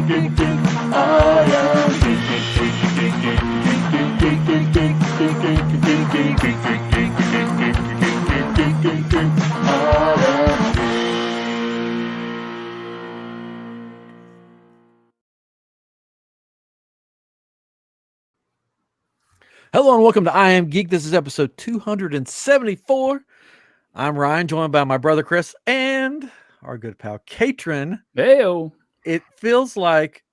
Hello and welcome to I Am Geek. This is episode 274. I'm Ryan, joined by my brother Chris and our good pal Catron. Heyo. It feels like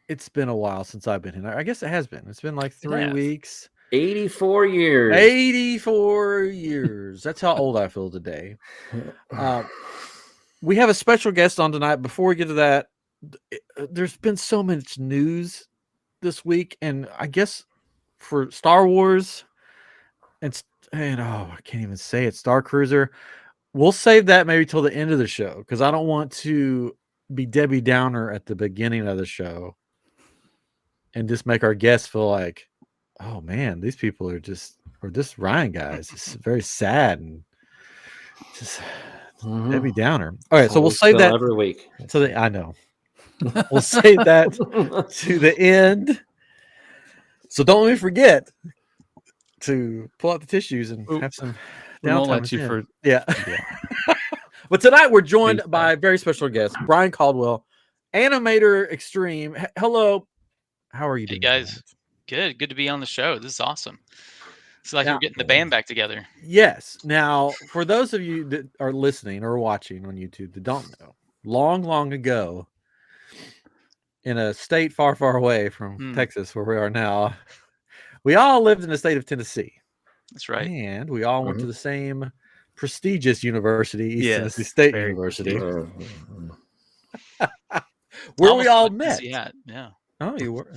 it's been a while since I've been here. I guess it has been. It's been like 3 weeks. 84 years. 84 years. That's how old I feel today. We have a special guest on tonight. Before we get to that, there's been so much news this week, and I guess for Star Wars and I can't even say it, Star Cruiser. We'll save that maybe till the end of the show because I don't want to be Debbie Downer at the beginning of the show and just make our guests feel like, oh man, these people are just, or this Ryan guy is just very sad and just Debbie Downer. All right, so we'll save that every week. I know. We'll save that to the end. So don't let me forget to pull out the tissues and have some downtime. Yeah. But tonight we're joined by a very special guest, Bryon Caldwell, Animator Extreme. Hello. How are you doing? Hey guys. Tonight? Good to be on the show. This is awesome. It's like we're getting the band back together. Yes. Now, for those of you that are listening or watching on YouTube that don't know, long ago, in a state far, far away from Texas, where we are now, we all lived in the state of Tennessee. That's right. And we all went to the same prestigious university, East Tennessee State University, where we all met. Yeah. Oh, you were?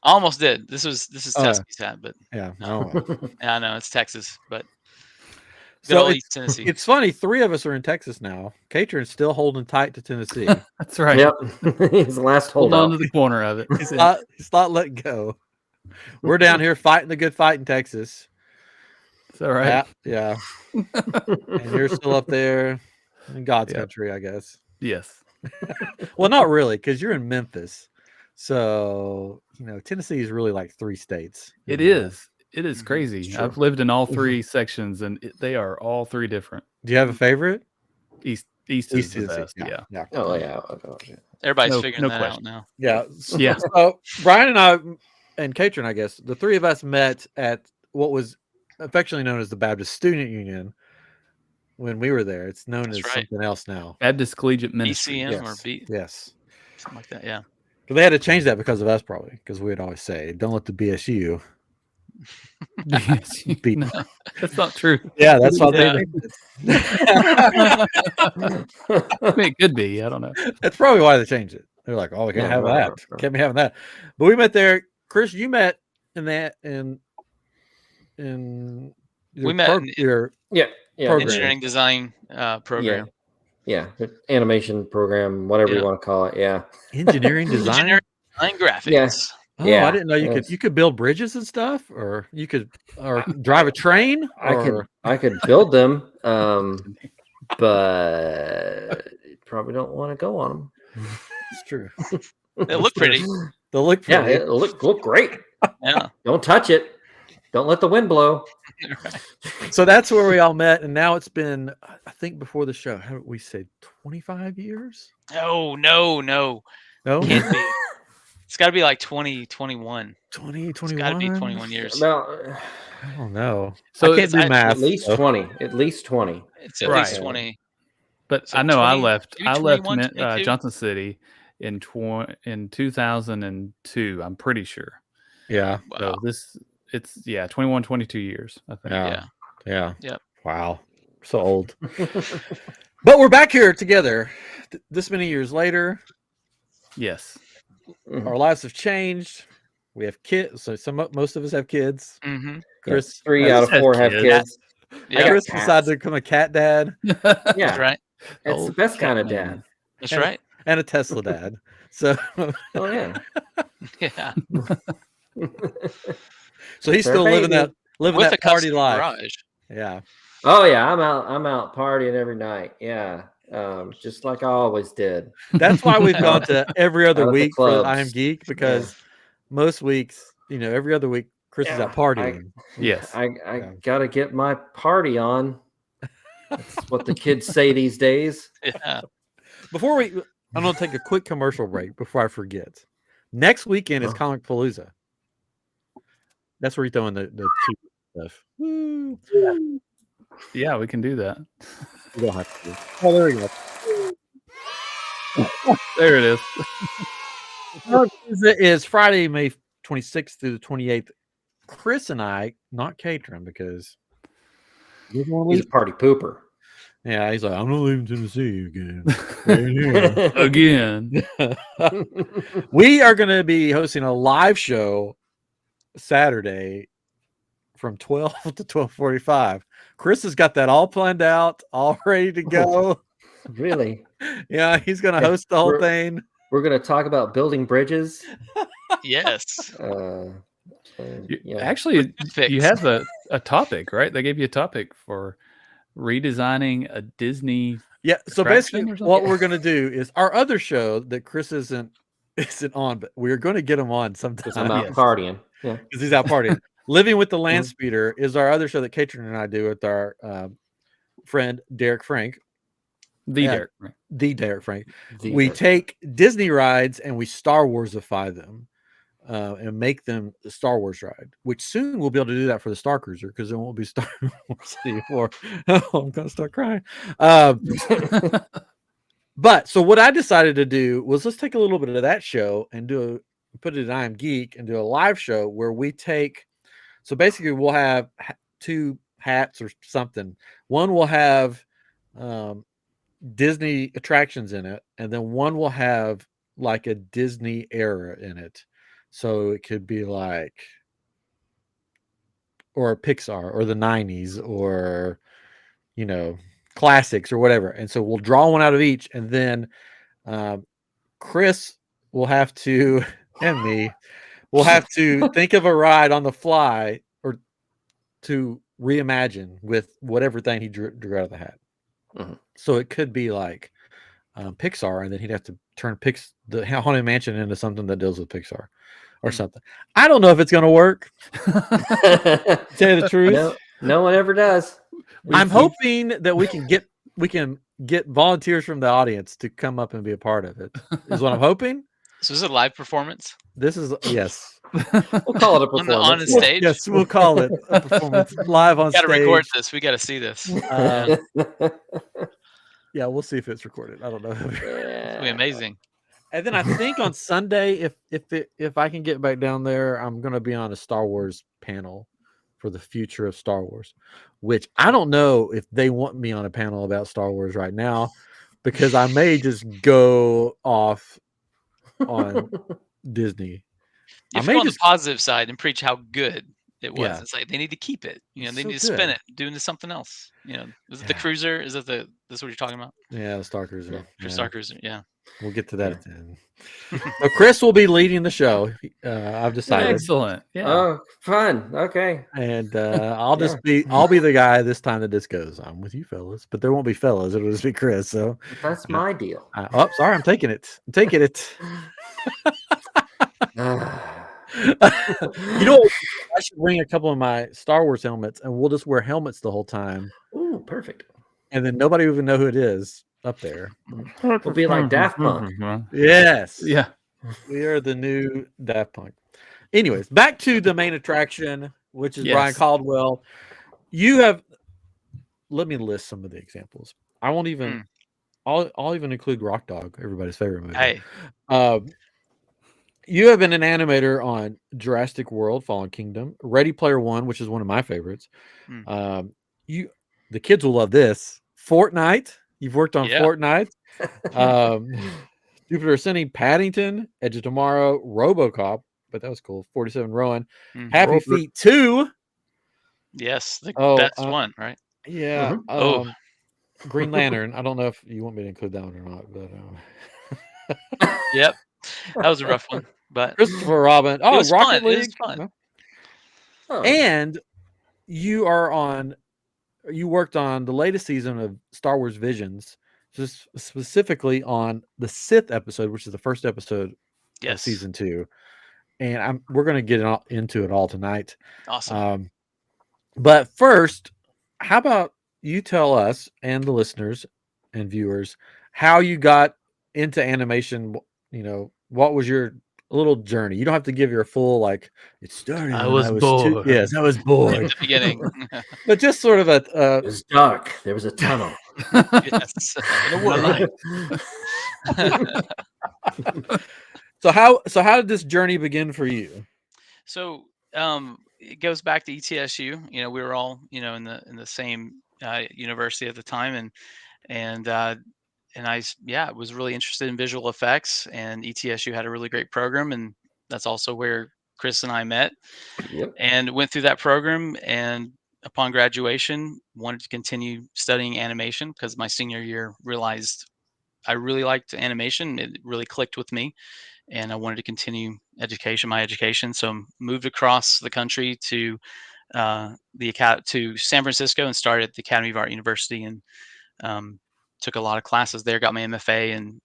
Almost did. This is Tusky's hat, but yeah. No. Yeah, I know it's Texas, but so East Tennessee. It's funny. 3 of us are in Texas now. Catron's still holding tight to Tennessee. That's right. Yep. He's the last hold on to the corner of it. He's not letting go. We're down here fighting the good fight in Texas. Is that right? Yeah. And you're still up there in God's country, I guess. Yes. Well, not really, because you're in Memphis. So, Tennessee is really like 3 states. It is. It is crazy. I've lived in all 3 sections, and they are all 3 different. Do you have a favorite? East is the best. Yeah. Oh, yeah. Everybody's figuring that out now. Yeah. Yeah. So, Bryon and I, and Catron, I guess, the 3 of us met at what was affectionately known as the Baptist Student Union when we were there. It's known as something else now. Baptist Collegiate Ministry. BCM yes. or B? Yes. Something like that, yeah. But they had to change that because of us, probably, because we'd always say, don't let the BSU beat. No, that's not true. Yeah, that's what they I mean, it could be. I don't know. That's probably why they changed it. They're like, oh, we can't have that. Can't be having that. But we met there. Chris, you met in that in we met your engineering design program. Yeah, animation program, whatever you want to call it. Yeah, engineering design, graphics. Yes. Oh, I didn't know you could build bridges and stuff, or you could drive a train. I could build them, but probably don't want to go on them. It's true. They look pretty. They look pretty. Yeah, it look great. Yeah. Don't touch it. Don't let the wind blow. So that's where we all met, and now it's been, I think, before the show. How did we say 25 years? No. Can't be. It's got to be like 2021. 2021. It's got to be 21 years. No, I don't know. So I can't do math. At least 20. At least 20. It's at least 20. But So I know 20, I left maybe 21, Johnson City in 2002. I'm pretty sure. Yeah. Wow. So it's 21, 22 years, I think. Yeah. Yep. Wow. So old. But we're back here together this many years later. Yes. Our lives have changed. We have kids. So most of us have kids. Mm-hmm. Chris, 3 out of 4 have kids. Yeah. Chris decided to become a cat dad. Yeah. That's right. It's the best kind of dad. That's right. And a Tesla dad. So Oh, yeah. Yeah. So he's still living that With that a party custom life. garage. Yeah. Oh, yeah. I'm out partying every night. Yeah. just like I always did. That's why we've gone to every other Out of the week for I clubs. Am Geek, because most weeks, every other week, Chris is out partying. Yes. I gotta get my party on. That's what the kids say these days. Yeah. Before I'm going to take a quick commercial break before I forget. Next weekend is Comicpalooza. That's where you're throwing the cheap stuff. Woo. Yeah, we can do that. You don't have to. Oh, there we go. There it is. It is Friday, May 26th through the 28th. Chris and I, not Catron, because he's a party pooper. Yeah, he's like, I'm not leaving Tennessee again. Again. We are going to be hosting a live show Saturday from 12 to 12:45. Chris has got that all planned out, all ready to go. Really? Yeah, he's going to host the whole thing. We're going to talk about building bridges. Yes. Actually, you have a topic, right? They gave you a topic for redesigning a Disney. Yeah. So basically, what we're going to do is our other show that Chris isn't on, but we're going to get him on sometime. Because I'm out partying. Yeah. Because he's out partying. Living with the Land Speeder is our other show that Catron and I do with our friend Derek Frank. Derek Frank. We take Disney rides and we Star Warsify them and make them the Star Wars ride, which soon we'll be able to do that for the Star Cruiser, because it won't be Star Wars anymore. Oh, I'm going to start crying. But so what I decided to do was let's take a little bit of that show and put it in I Am Geek and do a live show where we take. So basically, we'll have two hats or something. One will have Disney attractions in it, and then one will have like a Disney era in it. So it could be like, or Pixar or the 90s or, classics or whatever. And so we'll draw one out of each, and then Chris will have to, and me, we'll have to think of a ride on the fly or to reimagine with whatever thing he drew out of the hat. Mm-hmm. So it could be like Pixar, and then he'd have to turn the Haunted Mansion into something that deals with Pixar or something. I don't know if it's going to work. Tell you the truth. No one ever does. I'm hoping that we can get volunteers from the audience to come up and be a part of it. Is what I'm hoping. So is it a live performance? This is yes. We'll call it a performance. On the stage? Yes, we'll call it a performance live on stage. We got to record this. We got to see this. Yeah, we'll see if it's recorded. I don't know. It's gonna be amazing. And then I think on Sunday, if I can get back down there, I'm going to be on a Star Wars panel for the future of Star Wars, which I don't know if they want me on a panel about Star Wars right now, because I may just go off on Disney. You have to go on the positive side and preach how good it was. Yeah. It's like they need to keep it. They need to spin it, do into something else. Is it the Cruiser? Is it this what you're talking about? Yeah, the Star Cruiser. Yeah. Star Cruiser, yeah. We'll get to that at the end. So Chris will be leading the show. I've decided. Excellent. Yeah. Oh, fun. Okay. And I'll be the guy this time that this goes. I'm with you, fellas, but there won't be fellas. It'll just be Chris. So that's my deal. Sorry, I'm taking it. I should bring a couple of my Star Wars helmets, and we'll just wear helmets the whole time. Ooh, perfect. And then nobody will even know who it is up there. We'll be like Daft Punk. Yes. Yeah. We are the new Daft Punk. Anyways, back to the main attraction, which is Bryon Caldwell. Let me list some of the examples. I won't even I'll even include Rock Dog, everybody's favorite movie. Hey. You have been an animator on Jurassic World, Fallen Kingdom, Ready Player One, which is one of my favorites. The kids will love this. Fortnite. You've worked on Fortnite. Jupiter Ascending, Paddington, Edge of Tomorrow, RoboCop, but that was cool. 47 Rowan. Happy Feet 2. Yes, the best one, right? Yeah. Green Lantern. I don't know if you want me to include that one or not, but Yep. That was a rough one. But Christopher Robin. Oh, Rocket League. It was fun. Oh. And you worked on the latest season of Star Wars Visions. specifically on the Sith episode, which is the first episode of Yes. season 2, and we're going to get into it all tonight. Awesome. But first, how about you tell us and the listeners and viewers how you got into animation? You know, what was your little journey? You don't have to give your full like. It started. I when was bored. Yes, I was At bored. the beginning. But just sort of It was dark. There was a tunnel. Yes. In a wood. So how did this journey begin for you? So it goes back to ETSU. You know, we were all, you know, in the same university at the time, and I was really interested in visual effects, and ETSU had a really great program, and that's also where Chris and I met. Yep. And went through that program, and upon graduation wanted to continue studying animation because my senior year realized I really liked animation. It really clicked with me, and I wanted to continue my education. So moved across the country to to San Francisco and started at the Academy of Art University, and took a lot of classes there. Got my MFA, and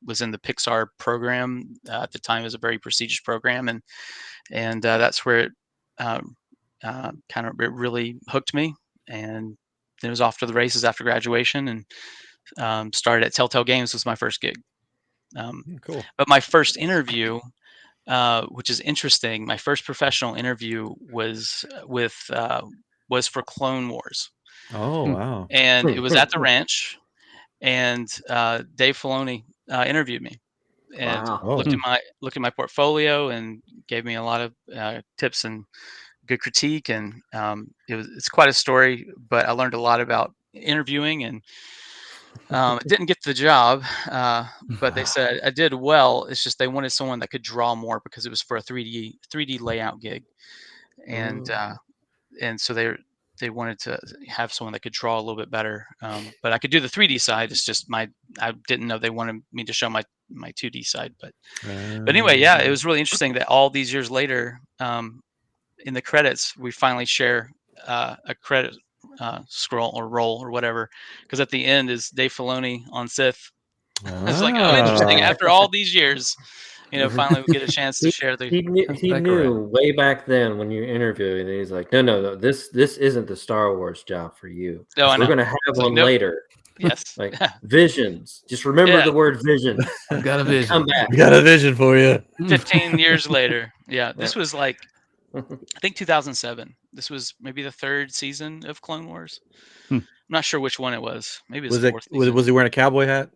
was in the Pixar program. At the time, it was a very prestigious program, and that's where it it really hooked me. And it was off to the races after graduation, and started at Telltale Games was my first gig. Cool. But my first interview, which is interesting, my first professional interview was for Clone Wars, Oh wow. and it was at the ranch, and Dave Filoni interviewed me, and Wow. looked at my portfolio and gave me a lot of tips and good critique, and it's quite a story, but I learned a lot about interviewing, and didn't get the job, but they said I did well. It's just they wanted someone that could draw more because it was for a 3D layout gig, and so they wanted to have someone that could draw a little bit better. But I could do the 3D side. It's just I didn't know they wanted me to show my 2D side. But anyway, yeah, it was really interesting that all these years later, in the credits, we finally share a credit scroll or roll or whatever, because at the end is Dave Filoni on Sith. It's like, oh, interesting. After all these years, you know, finally we get a chance to share the. He knew way back then when you interviewed, and he's like, no, this isn't the Star Wars job for you. No, We're gonna have one later. Yes. Like visions. Just remember the word visions. I've got a vision. Come back. We got a vision for you. 15 years later. Yeah, this was like, I think 2007. This was maybe the 3rd season of Clone Wars. I'm not sure which one it was. Maybe it was the 4th season. Was he wearing a cowboy hat?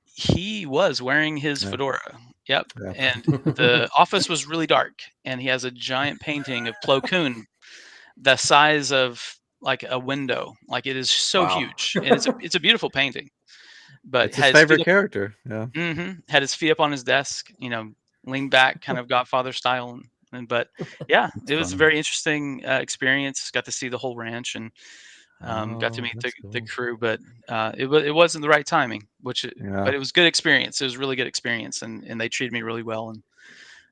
He was wearing his fedora. Yep. Yeah. And the office was really dark, and he has a giant painting of Plo Koon the size of like a window. Like, it is so huge, and it's a beautiful painting. But it's his favorite character. Yeah. Had his feet up on his desk, you know, leaned back, kind of Godfather style. But yeah, it was a very interesting experience. Got to see the whole ranch, and got to meet the crew. But it wasn't the right timing, but it was good experience. It was really good experience, and they treated me really well.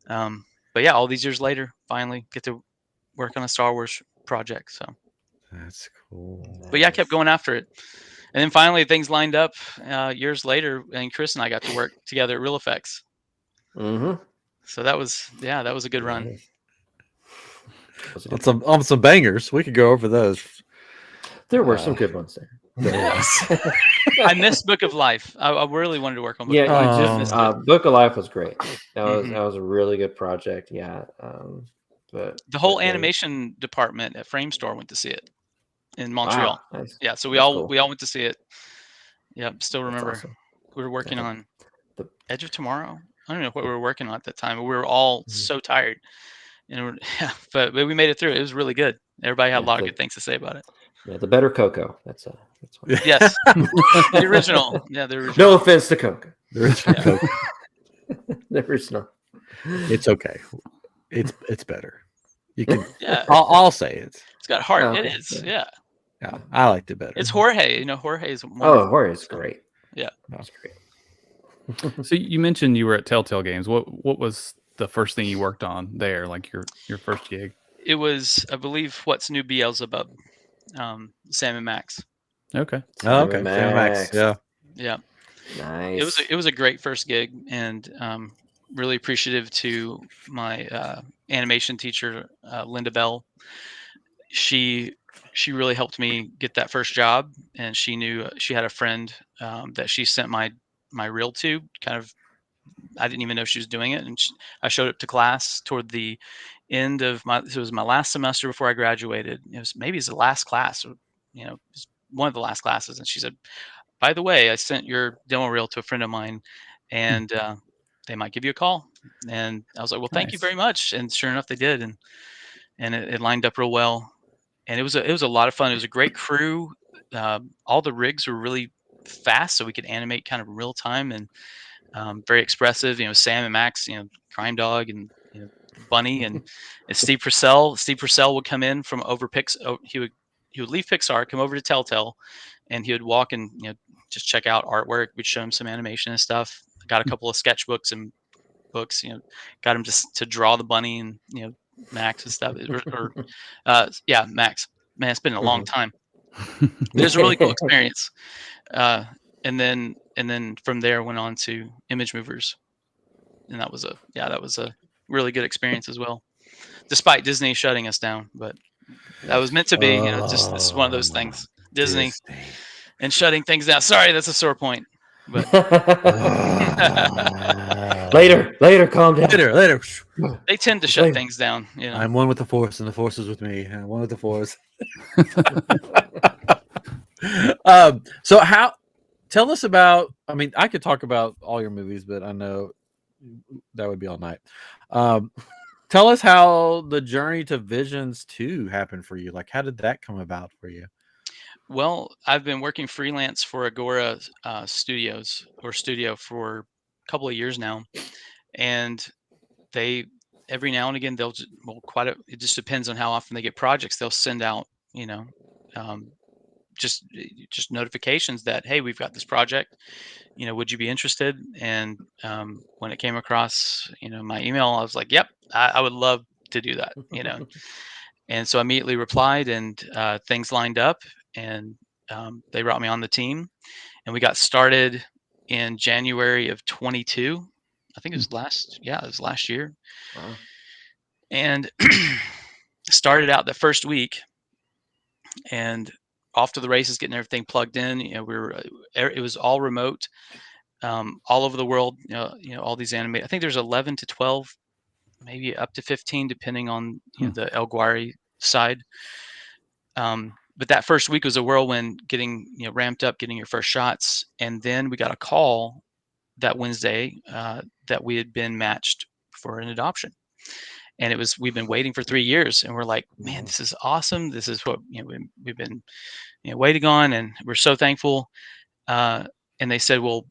And but yeah, all these years later, finally get to work on a Star Wars project. So that's cool. But yeah, I kept going after it. And then finally things lined up years later, and Chris and I got to work together at Real Effects. So that was a good run. On some bangers. We could go over those. There were some good ones there. Yes. I missed Book of Life. I really wanted to work on Book of Life. Book of Life was great. That was a really good project. Yeah. But the whole animation department at Frame Store went to see it in Montreal. Wow, nice. Yeah, so we all went to see it. Yeah, still remember. Awesome. We were working on the Edge of Tomorrow. I don't know what we were working on at that time, but we were all so tired. And but we made it through. It was really good. Everybody had a lot of good things to say about it. Yeah, the better Coco. That's one. Yes, the original. Yeah, the original. No offense to Coco. The original Coco. The original. It's okay. It's better. You can. Yeah. I'll say it. It's got heart. Okay. It is. Yeah. Yeah, I liked it better. It's Jorge. You know, Jorge is. Jorge's great. Yeah, that's great. So you mentioned you were at Telltale Games. What was the first thing you worked on there? Like your first gig? It was, I believe, What's New Beelzebub, Sam and Max. Okay. Oh, okay. Cinemax. Yeah. Yeah. Nice. It was a great first gig, and really appreciative to my animation teacher, Linda Bell. She really helped me get that first job, and she knew she had a friend that she sent my reel to. Kind of, I didn't even know she was doing it, and I showed up to class toward the end of my. It was my last semester before I graduated. It was maybe it's the last class, or it was one of the last classes, and she said, by the way, I sent your demo reel to a friend of mine, and they might give you a call. And I was like, well, thank you Nice. very much. And sure enough, they did, and it lined up real well. And it was a lot of fun. It was a great crew. All the rigs were really fast, so we could animate kind of real time and very expressive. Sam and Max, Crime Dog and Bunny and Steve Purcell. Steve Purcell would come in from over Pix. Oh, he would leave Pixar, come over to Telltale, and he would walk and just check out artwork. We'd show him some animation and stuff. I got a couple of sketchbooks and books. Got him just to draw the bunny and Max and stuff. Yeah, Max. Man, it's been a long time. It was a really cool experience. And then from there went on to Image Movers, and that was a really good experience as well, despite Disney shutting us down. But that was meant to be. Just it's one of those things. Disney and shutting things down. Sorry, that's a sore point. But later, calm down. Later. they tend to shut things down. I'm one with the Force, and the Force is with me. I'm one with the Force. So tell us about, I mean, I could talk about all your movies, but I know that would be all night. Tell us how the journey to Visions 2 happened for you. Like, how did that come about for you? Well, I've been working freelance for Agora studio for a couple of years now, and they every now and again it just depends on how often they get projects. They'll send out um, just notifications that, hey, we've got this project, would you be interested? And when it came across my email, I was like, yep, I would love to do that. And so I immediately replied, and things lined up, and they brought me on the team, and we got started in January of 22. I think it was last year. Wow. And started out the first week, and off to the races, getting everything plugged in. It was all remote, all over the world. All these I think there's 11 to 12, maybe up to 15, depending on the El Guari side. But that first week was a whirlwind, getting ramped up, getting your first shots, and then we got a call that Wednesday that we had been matched for an adoption. And we've been waiting for 3 years, and we're like, man, this is awesome. This is what we've been waiting on, and we're so thankful. And they said, well,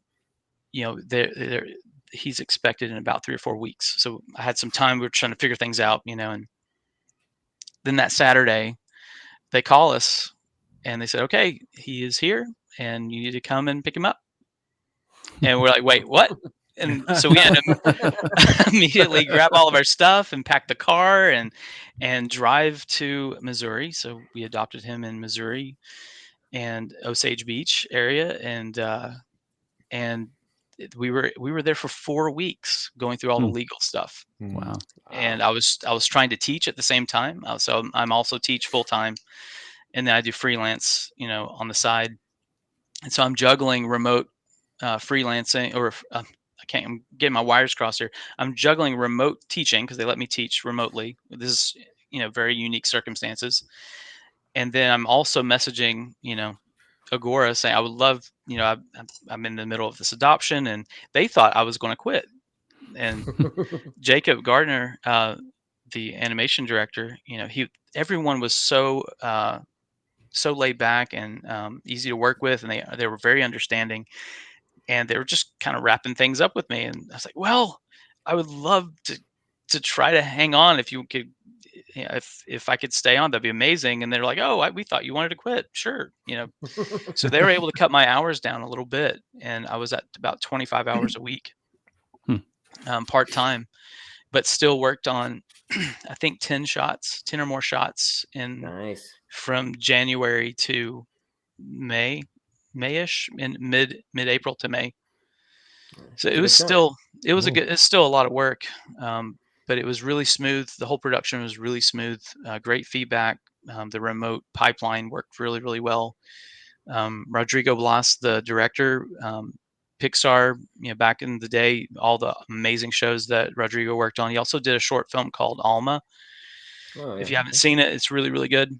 he's expected in about 3 or 4 weeks. So I had some time. We were trying to figure things out, and then that Saturday they call us and they said, okay, he is here, and you need to come and pick him up. And we're like, wait, what? And so we had to immediately grab all of our stuff and pack the car and drive to Missouri. So we adopted him in Missouri and Osage Beach area, and we were there for 4 weeks going through all the legal stuff. Wow. And I was trying to teach at the same time. So I'm also teach full time, and then I do freelance, on the side. And so I'm juggling remote freelancing, or I'm getting my wires crossed here. I'm juggling remote teaching because they let me teach remotely. This is, very unique circumstances. And then I'm also messaging, Agora, saying I would love, I'm in the middle of this adoption, and they thought I was going to quit. And Jacob Gardner, the animation director, everyone was so laid back and easy to work with, and they were very understanding, and they were just kind of wrapping things up with me. And I was like, well, I would love to try to hang on. If you could, if I could stay on, that'd be amazing. And they're like, oh, we thought you wanted to quit. Sure. So they were able to cut my hours down a little bit, and I was at about 25 hours a week, part-time, but still worked on I think 10 or more shots in Nice. from January to Mayish, in mid-April to May. So it Good was job. still Cool. it's still a lot of work, but it was really smooth. The whole production was really smooth. Great feedback. The remote pipeline worked really, really well. Rodrigo Blas, the director, Pixar, back in the day, all the amazing shows that Rodrigo worked on. He also did a short film called Alma. Oh, If yeah. you haven't seen it, it's really, really good.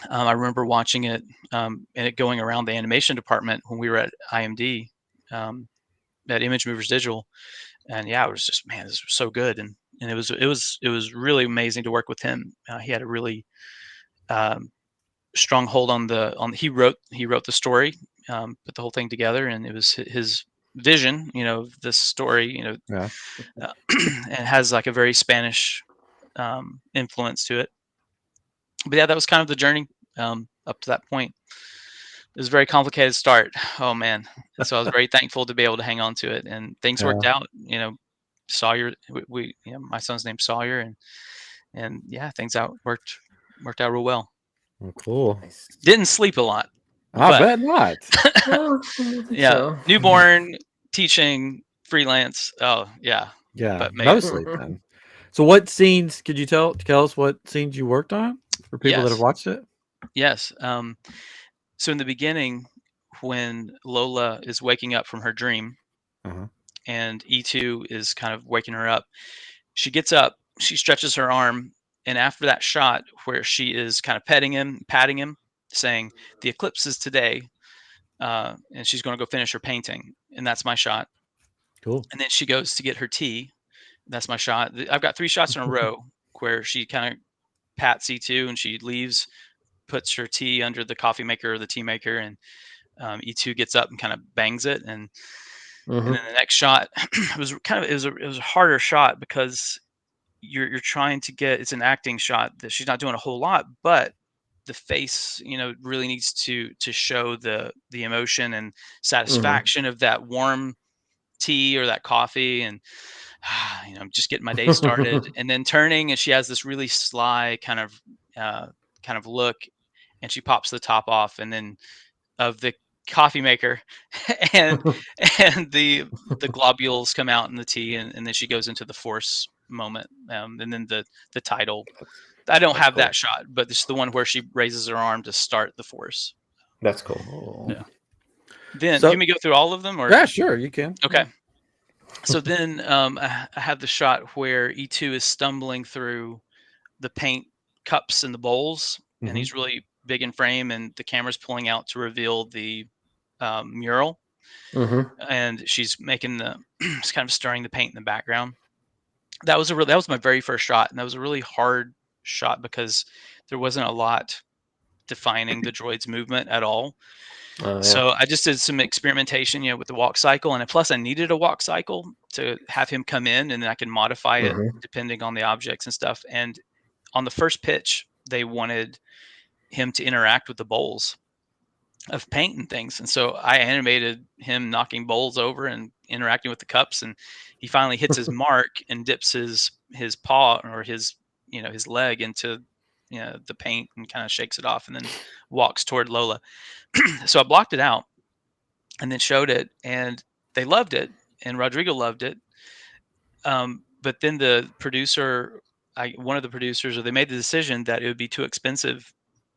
I remember watching it and it going around the animation department when we were at IMD, at Image Movers Digital, and yeah, it was just, man, this was so good, and it was really amazing to work with him. He had a really um, strong hold on he wrote the story, put the whole thing together, and it was his vision, of this story, Yeah. and it has like a very Spanish influence to it. But yeah, that was kind of the journey up to that point. It was a very complicated start. Oh man. So I was very thankful to be able to hang on to it, and things Yeah. worked out. Sawyer, my son's name's Sawyer, and yeah, things worked out real well. Well, cool. Nice. Didn't sleep a lot, I but bet not. Well, I don't think yeah, so. newborn, teaching, freelance. Oh yeah, Yeah, but no man, sleep then. So, what scenes could you tell us what scenes you worked on for people that have yes, watched it? yes. So in the beginning, when Lola is waking up from her dream, Uh-huh. and E2 is kind of waking her up, she gets up, she stretches her arm, and after that shot where she is kind of patting him, saying, "The eclipse is today," and she's going to go finish her painting, and that's my shot. Cool. And then she goes to get her tea. That's my shot. I've got 3 shots in a row where she kind of pats E2 and she leaves, puts her tea under the coffee maker or the tea maker, and E2 gets up and kind of bangs it, and Mhm. then the next shot it was a harder shot because you're trying to get, it's an acting shot that she's not doing a whole lot, but the face, really needs to show the emotion and Mhm. satisfaction of that warm tea or that coffee, and I'm just getting my day started, and then turning, and she has this really sly uh, kind of look, and she pops the top off, and then of the coffee maker, and the globules come out in the tea, and then she goes into the force moment, and then the title. I don't That's have cool. that shot, but this is the one where she raises her arm to start the force. That's cool. Oh. Yeah. Then, do So, you want me to go through all of them, or yeah, sure, you can. okay? So then, I have the shot where E2 is stumbling through the paint cups and the bowls, and Mhm. he's really big in frame, and the camera's pulling out to reveal the mural, Mhm. and she's making she's kind of stirring the paint in the background. That was my very first shot, and that was a really hard shot because there wasn't a lot defining the droid's movement at all. Oh, yeah. So I just did some experimentation, with the walk cycle, and plus I needed a walk cycle to have him come in, and then I can modify it Mhm. depending on the objects and stuff. And on the first pitch, they wanted him to interact with the bowls of paint and things, and so I animated him knocking bowls over and interacting with the cups, and he finally hits his mark and dips his paw or his leg into the paint and kind of shakes it off and then walks toward Lola. So I blocked it out and then showed it, and they loved it, and Rodrigo loved it. But then one of the producers, or they made the decision that it would be too expensive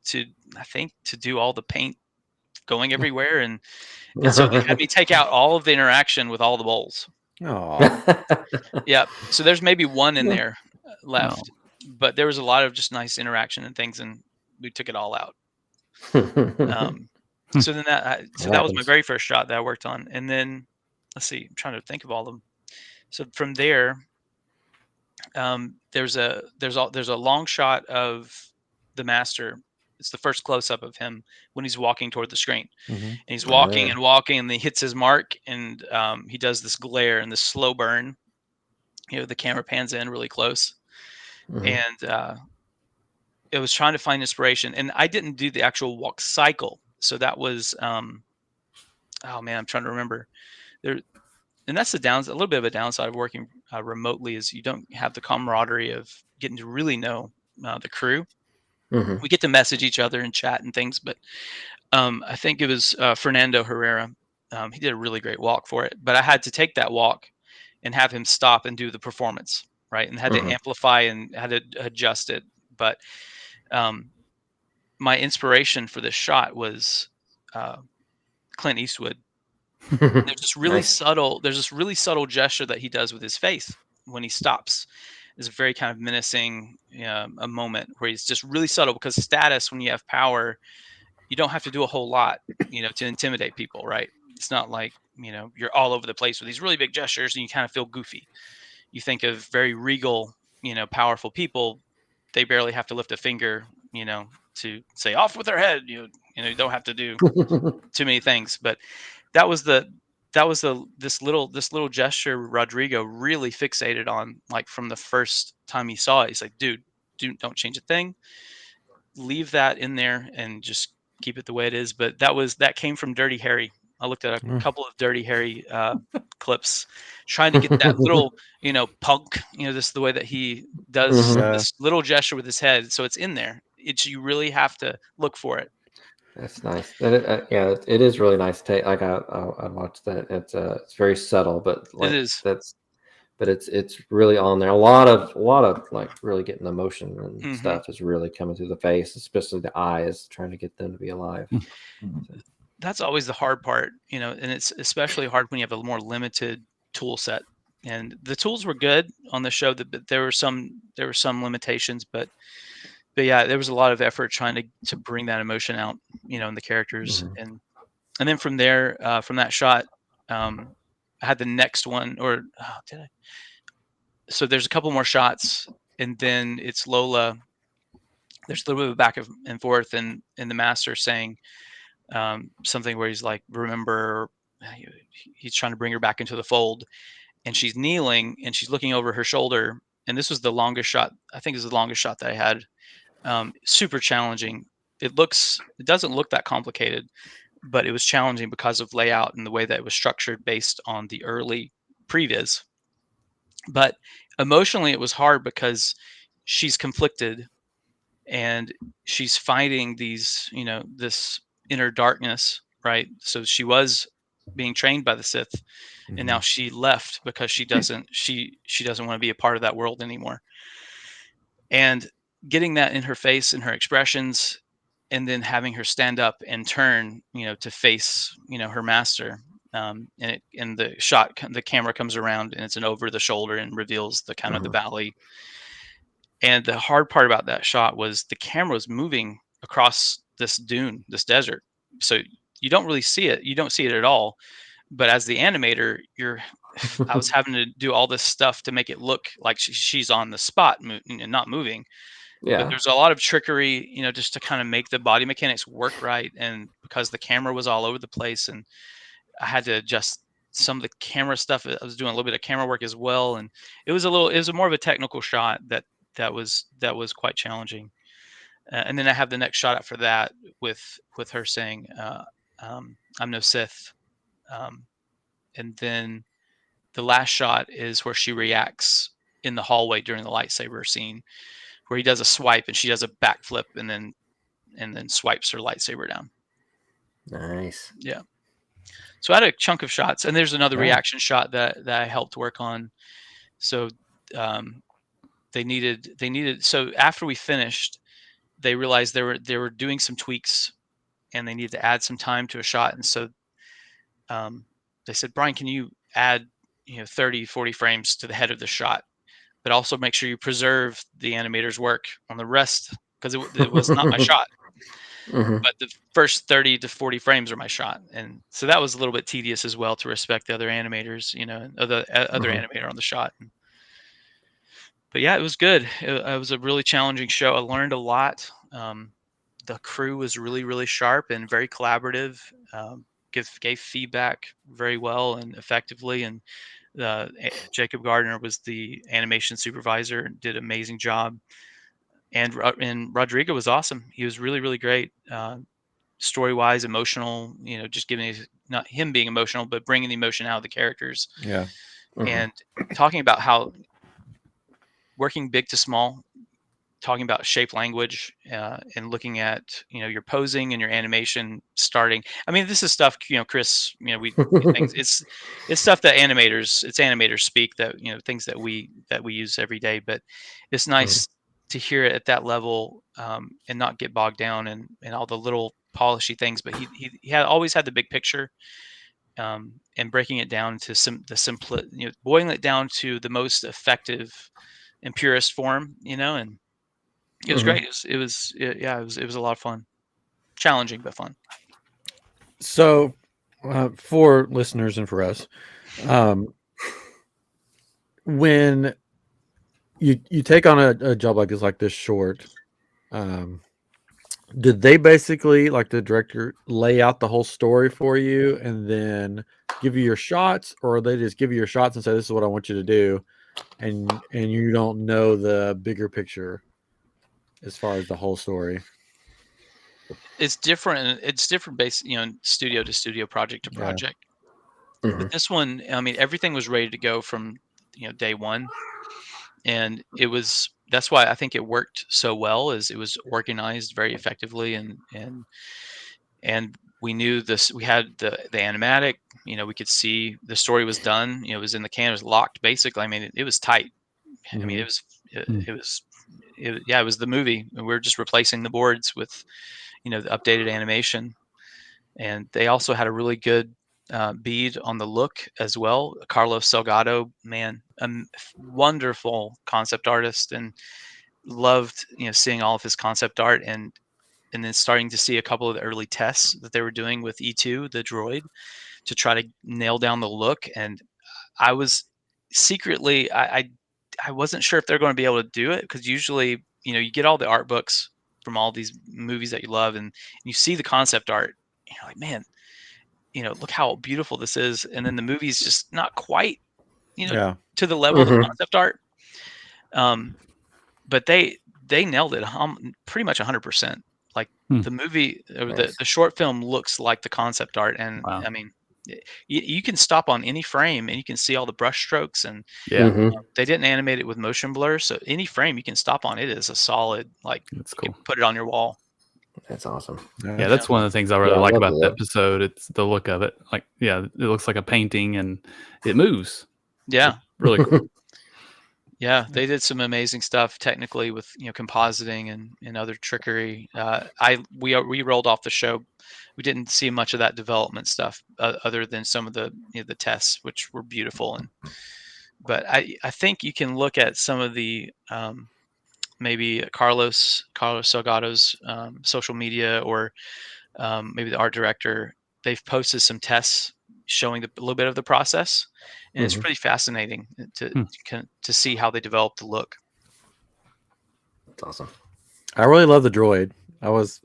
to, I think, to do all the paint going everywhere, and so they had me take out all of the interaction with all the bowls. Oh, Yeah, so there's maybe one in there Oh. left, but there was a lot of just nice interaction and things, and we took it all out. So then that was my happens. very first shot that I worked on, and then let's see, I'm trying to think of all of them. So from there, there's a long shot of the master. It's the first close up of him when he's walking toward the screen, mhm. and he's Oh, walking yeah. and walking, and then he hits his mark, and he does this glare and this slow burn. The camera pans in really close, Mhm. and it was trying to find inspiration, and I didn't do the actual walk cycle, so that was oh man, I'm trying to remember there. And that's a little bit of a downside of working remotely, is you don't have the camaraderie of getting to really know the crew. Mhm. We get to message each other and chat and things, but I think it was Fernando Herrera. He did a really great walk for it, but I had to take that walk and have him stop and do the performance, right? And had to amplify and had to adjust it. But my inspiration for this shot was Clint Eastwood. There's this really Nice. subtle. There's this really subtle gesture that he does with his face when he stops. It's a very kind of menacing a moment where he's just really subtle, because status, when you have power, you don't have to do a whole lot, to intimidate people, right? It's not like, you're all over the place with these really big gestures and you kind of feel goofy. You think of very regal, powerful people, they barely have to lift a finger, to say off with their head. You don't have to do too many things. But that was this little gesture Rodrigo really fixated on, like from the first time he saw it. He's like, dude, don't change a thing. Leave that in there and just keep it the way it is. But that came from Dirty Harry. I looked at a couple of Dirty Harry clips, trying to get that little, punk, this is the way that he does this little gesture with his head. So it's in there. You really have to look for it. That's nice. Yeah, it is really nice. Like I watched that. It's very subtle, but like It is. it's really on there. A lot of like really getting emotion and Mhm. stuff is really coming through the face, especially the eyes, trying to get them to be alive. That's always the hard part, and it's especially hard when you have a more limited tool set. And the tools were good on the show, but there were some limitations, but yeah, there was a lot of effort trying to bring that emotion out, in the characters. And then from there, from that shot, I had the next one, or did I? So there's a couple more shots, and then it's Lola. There's a little bit of back and forth, and the master saying something where he's like, remember, he's trying to bring her back into the fold, and she's kneeling and she's looking over her shoulder. And this was the longest shot. I think this is the longest shot that I had. Super challenging. It doesn't look that complicated, but it was challenging because of layout and the way that it was structured based on the early previs. But emotionally, it was hard because she's conflicted and she's fighting this inner darkness, right? So she was being trained by the Sith, and now she left because she doesn't want to be a part of that world anymore. And getting that in her face and her expressions, and then having her stand up and turn, to face, her master. And the camera comes around and it's an over the shoulder and reveals the kind of the valley. And the hard part about that shot was the camera was moving across this dune, this desert. So you don't really see it. You don't see it at all. But as the animator, I was having to do all this stuff to make it look like she's on the spot and not moving. But there's a lot of trickery, just to kind of make the body mechanics work right. And because the camera was all over the place, and I had to adjust some of the camera stuff. I was doing a little bit of camera work as well, and it was more of a technical shot that was quite challenging. And then I have the next shot after that with her saying, "I'm no Sith," and then the last shot is where she reacts in the hallway during the lightsaber scene, where he does a swipe and she does a backflip and then swipes her lightsaber down. Nice. Yeah. So I had a chunk of shots, and there's another reaction shot that I helped work on. So they needed. So after we finished, they realized they were doing some tweaks, and they needed to add some time to a shot. And so they said, Bryon, can you add 30, 40 frames to the head of the shot, but also make sure you preserve the animator's work on the rest, because it was not my shot. But the first 30 to 40 frames are my shot. And so that was a little bit tedious as well, to respect the other animators, or the other animator on the shot. But yeah, it was good. It was a really challenging show. I learned a lot. The crew was really, really sharp and very collaborative. Gave feedback very well and effectively. And Jacob Gardner was the animation supervisor and did an amazing job. And Rodrigo was awesome. He was really, really great. Story-wise, emotional, just giving, not him being emotional, but bringing the emotion out of the characters. Yeah. And talking about how working big to small, talking about shape language and looking at your posing and your animation starting. I mean, this is stuff Chris. We things. It's stuff that animators speak, that things that we use every day. But it's nice to hear it at that level and not get bogged down in all the little polishy things. But he had always had the big picture. And breaking it down to the simple, boiling it down to the most effective and purest form, and it was great. It was a lot of fun, challenging but fun. So, for listeners and for us, when you take on a job like this short, did they basically, like the director, lay out the whole story for you and then give you your shots, or they just give you your shots and say, "This is what I want you to do," and you don't know the bigger picture as far as the whole story? It's different. It's different based, studio to studio, project to Yeah. project. But this one, I mean, everything was ready to go from day one, and that's why I think it worked so well. Is it was organized very effectively, and we knew this. We had the animatic. We could see the story was done. It was in the can. It was locked basically. I mean, it was tight. I mean, it was the movie. We were just replacing the boards with the updated animation, and they also had a really good bead on the look as well. Carlos Salgado, man, wonderful concept artist, and loved seeing all of his concept art, and then starting to see a couple of the early tests that they were doing with E2, the droid, to try to nail down the look. And I was secretly, I wasn't sure if they're going to be able to do it, because usually, you get all the art books from all these movies that you love, and you see the concept art, and you're like, man, look how beautiful this is. And then the movie's just not quite, Yeah. to the level of the concept art. But they nailed it pretty much 100%. Like the movie, or the short film looks like the concept art. And Wow. I mean, you can stop on any frame and you can see all the brush strokes, and they didn't animate it with motion blur. So any frame you can stop on, it is a solid, like, That's you cool. can put it on your wall. That's awesome. Yeah, that's one of the things I really I like love about the that. episode. It's the look of it. Like, yeah, it looks like a painting and it moves. Yeah. Really cool. Yeah, they did some amazing stuff technically with compositing and other trickery. We rolled off the show. We didn't see much of that development stuff other than some of the the tests, which were beautiful. But I think you can look at some of the maybe Carlos Salgado's social media, or maybe the art director. They've posted some tests showing a little bit of the process, and it's pretty fascinating to see how they develop the look. That's awesome. I really love the droid. As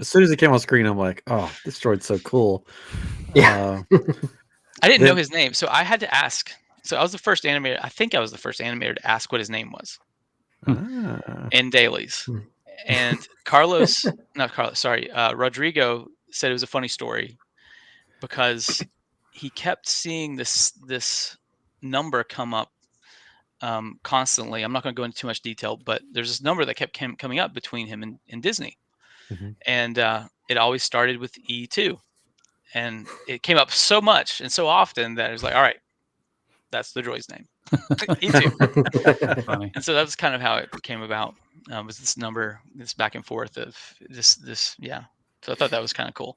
soon as it came on screen, I'm like, oh, this droid's so cool. Yeah. I didn't know his name, so I had to ask. So I was the first animator. I think I was the first animator to ask what his name was in dailies. And Rodrigo said it was a funny story, because he kept seeing this number come up constantly. I'm not going to go into too much detail, but there's this number that kept coming up between him and Disney. And it always started with E2, and it came up so much and so often that it was like, all right, that's the droid's name. E2. Funny. And so that's kind of how it came about, was this number, this back and forth of this. Yeah. So I thought that was kind of cool.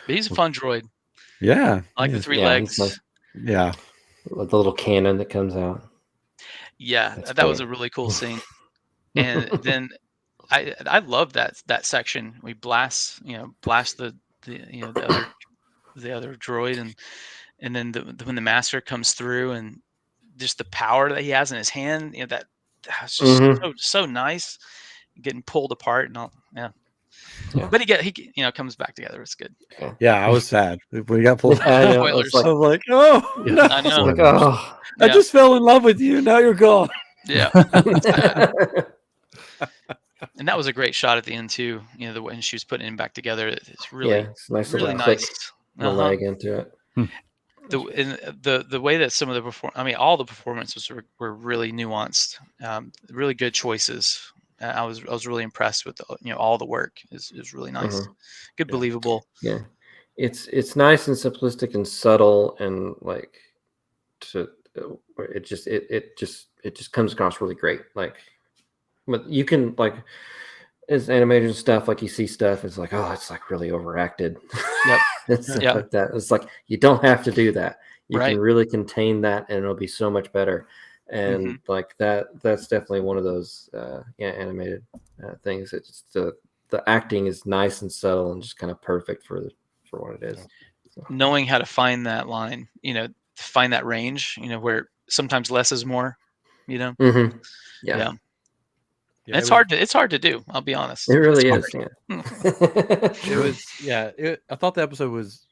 But he's a fun droid. Yeah. I like the three Yeah, legs. he's nice. Yeah. With the little cannon that comes out. Yeah, That's that was great. a really cool scene. And then I love that section. We blast the other droid, and then when the master comes through, and just the power that he has in his hand, that's just so nice, getting pulled apart and all. Yeah. But he comes back together. It's good. Yeah, I was sad when he got pulled. I know, Spoilers. it's like, I was like, oh, Yeah. no. I know. like, oh. I just fell in love with you. Now you're gone. Yeah. And that was a great shot at the end too. When she was putting him back together, it's really, it's nice really little nice. click the leg into it. the way that some of the all the performances were really nuanced, really good choices. I was really impressed with all the work. Is really nice, good, believable. Yeah, it's nice and simplistic and subtle and like it just comes across really great. Like, but you can like as animators and stuff, like you see stuff, it's like, oh, it's like really overacted. Yep. And stuff like that. It's like you don't have to do that. You can really contain that, and it'll be so much better. And like that's definitely one of those animated things. It's the acting is nice and subtle and just kind of perfect for what it is. So. Knowing how to find that line, find that range, where sometimes less is more, Yeah. Yeah, it's hard to do. I'll be honest. It really is. Yeah. It was. Yeah. I thought the episode was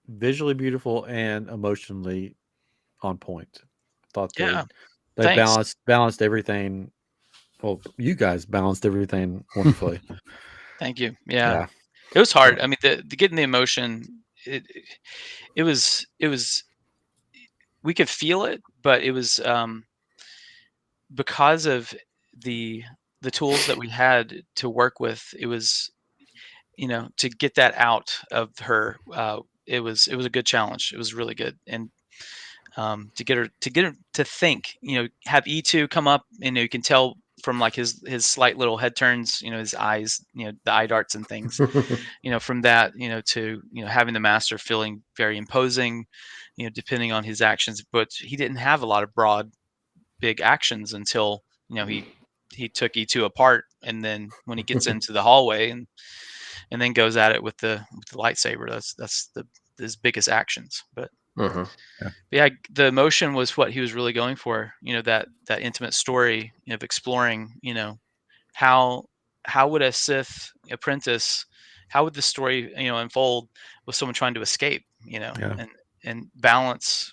visually beautiful and emotionally on point. I thought they balanced everything. Well, you guys balanced everything wonderfully. Thank you. Yeah. It was hard. I mean, the getting the emotion. It was. We could feel it, but it was because of the tools that we had to work with. It was, to get that out of her. It was a good challenge. It was really good, and to get her to think. Have E2 come up, and you can tell from like his slight little head turns, his eyes, the eye darts and things. From that, to having the master feeling very imposing, depending on his actions, but he didn't have a lot of broad, big actions until he took E2 apart, and then when he gets into the hallway and then goes at it with the lightsaber, that's his biggest actions. But yeah, the emotion was what he was really going for. That intimate story of exploring. How would a Sith apprentice, how would the story unfold with someone trying to escape? And balance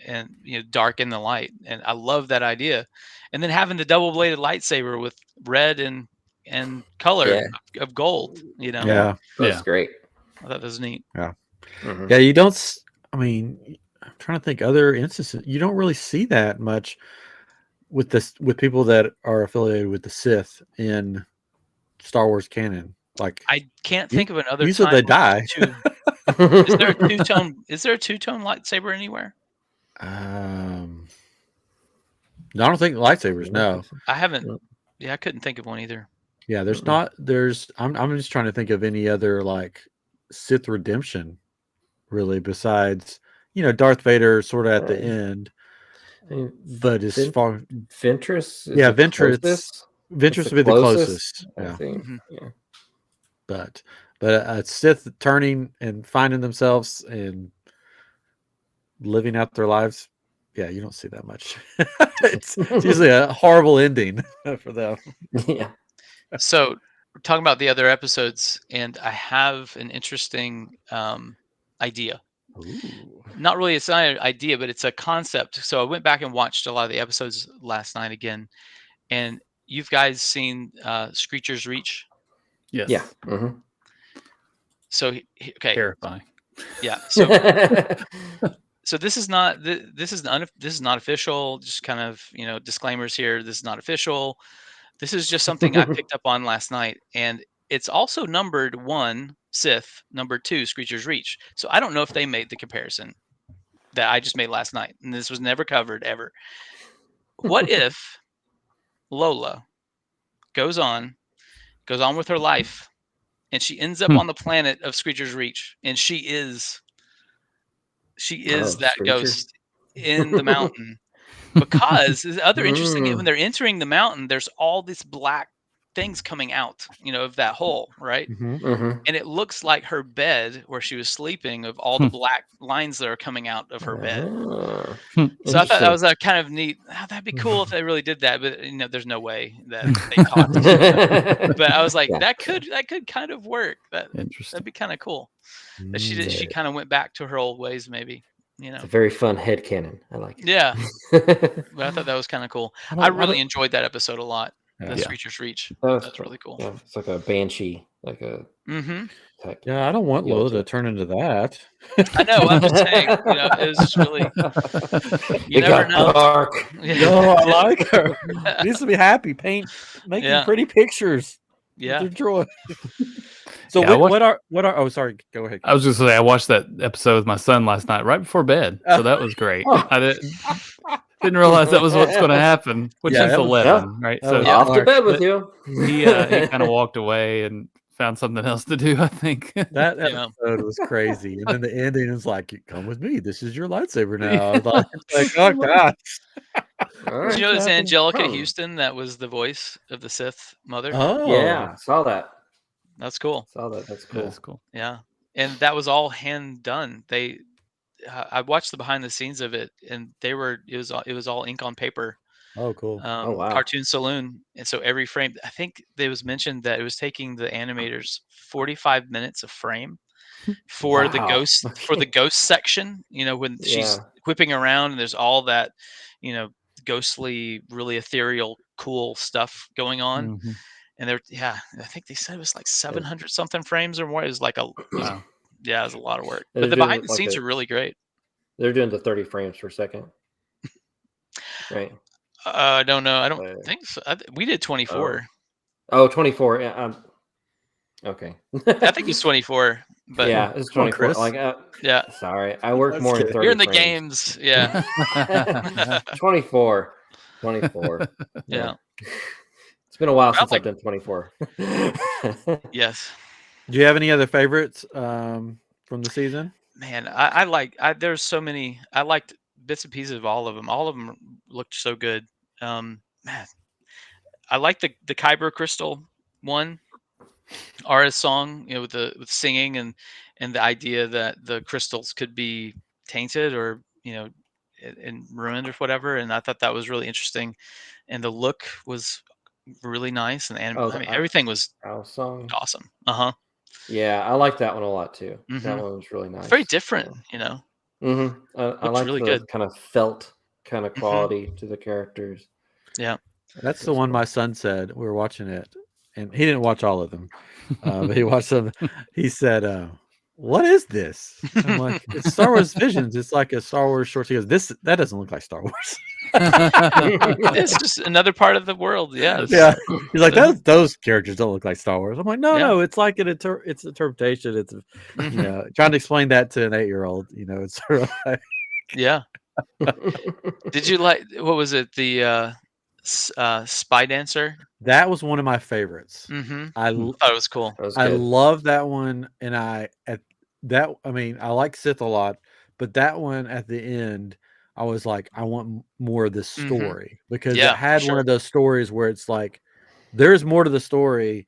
and darken the light. And I love that idea. And then having the double-bladed lightsaber with red and color of gold. That's great. I thought that was neat. Yeah, you don't. I mean, I'm trying to think other instances. You don't really see that much with people that are affiliated with the Sith in Star Wars canon. Like, I can't think of another usually time they die. Is there a two-tone lightsaber anywhere? I don't think lightsabers. No, I haven't. Yeah, I couldn't think of one either. Yeah, there's not. I'm just trying to think of any other like Sith redemption, really, besides Darth Vader sort of at the end. But as far Ventress, Ventress would be the closest. I think. But Sith turning and finding themselves and living out their lives. Yeah, you don't see that much. It's usually a horrible ending for them. Yeah. So we're talking about the other episodes, and I have an interesting idea. Ooh. Not really, it's not an idea, but it's a concept. So I went back and watched a lot of the episodes last night again, and you've guys seen Screecher's Reach? Yes. Yeah. So okay. Terrifying. Yeah. So this is not official. Just kind of disclaimers here. This is not official. This is just something I picked up on last night, and it's also numbered 1 Sith, number 2 Screecher's Reach. So I don't know if they made the comparison that I just made last night, and this was never covered ever. What if Lola goes on with her life, and she ends up on the planet of Screecher's Reach, and she is that Screecher. ghost in the mountain? Because the other interesting, when they're entering the mountain, there's all these black things coming out, of that hole, right? And it looks like her bed where she was sleeping, of all the black lines that are coming out of her bed. So I thought that was a kind of neat. Oh, that'd be cool if they really did that, but there's no way that they taught it. But I was like, that could kind of work. That'd be kind of cool. That she kind of went back to her old ways, maybe. It's a very fun headcanon. I like it. Yeah. But I thought that was kind of cool. I really enjoyed that episode a lot. The Screecher's Reach. That's really cool. Yeah, it's like a banshee like a Mm-hmm. tech. Yeah, I don't want feel Lola to to it. turn into that. I know. I'm just saying. It was just really. You It never got know. dark. No, I like her. She needs to be happy, making Yeah. pretty pictures. Yeah. With her joy. So Yeah, I watched- what are? Oh, sorry. Go ahead. I was just say I watched that episode with my son last night, right before bed. So that was great. Oh. I didn't realize that was what's going to happen. Which Yeah, he's that was- 11, right? that So was Off to smart. bed with But you. he kind of walked away and found something else to do. I think. That Yeah. episode was crazy, and then the ending is like, "Come with me. This is your lightsaber now." It's like, oh god. All Did right. you know it's happened? Angelica Oh. Houston that was the voice of the Sith mother? Oh, Yeah, saw that. That's cool. Saw that. That's cool. That's cool. Yeah. And that was all hand done. I watched the behind the scenes of it, and it was all ink on paper. Oh, cool. Oh, wow. Cartoon Saloon, and so every frame. I think it was mentioned that it was taking the animators 45 minutes a frame for the Wow. ghost section. When she's Yeah. whipping around, and there's all that, ghostly, really ethereal, cool stuff going on. Mhm. And I think they said it was like 700 something frames or more. It was like Wow. it was a lot of work. They're But the doing behind the like scenes are really great. They're doing the 30 frames per second. Right. I don't know. I don't think so. We did 24. Oh, 24. Yeah. Okay. I think it's 24. But yeah, it's Come on, 24. Chris. Like, yeah, sorry, I work Let's more in get it. 30 you're in the frames. games. Yeah, 24. 24. yeah. It's been a while Well, since like- I've done 24. Yes. Do you have any other favorites from the season? Man, there's so many. I liked bits and pieces of all of them. All of them looked so good. Man, I like the Kyber crystal one. Ara's song, with singing and the idea that the crystals could be tainted or and ruined or whatever. And I thought that was really interesting. And the look was really nice, and Oh, I mean everything was Our song. awesome. Uh-huh. Yeah, I like that one a lot too. That Mhm. one was really nice. It's very different, Mm-hmm. I Looks like really the good. kind of felt kind of quality to the characters. Yeah. That's the one my son said. We were watching it, and he didn't watch all of them, but he watched them. He said, "What is this?" I'm like, "It's Star Wars Visions. It's like a Star Wars short." He goes, "That doesn't look like Star Wars." It's just another part of the world. Yeah. Yeah, he's like, Yeah. those characters don't look like Star Wars. I'm like, no, Yeah. no, it's like it's interpretation. It's trying to explain that to an 8-year-old. It's sort of like, Yeah. Did you like, what was it? The Spy Dancer? that was one of my favorites. Mm-hmm. I I thought it was cool. That was I good. love that one, and I like Sith a lot, but that one at the end, I was like, I want more of this story because Yeah, it had for one sure. of those stories where it's like, there's more to the story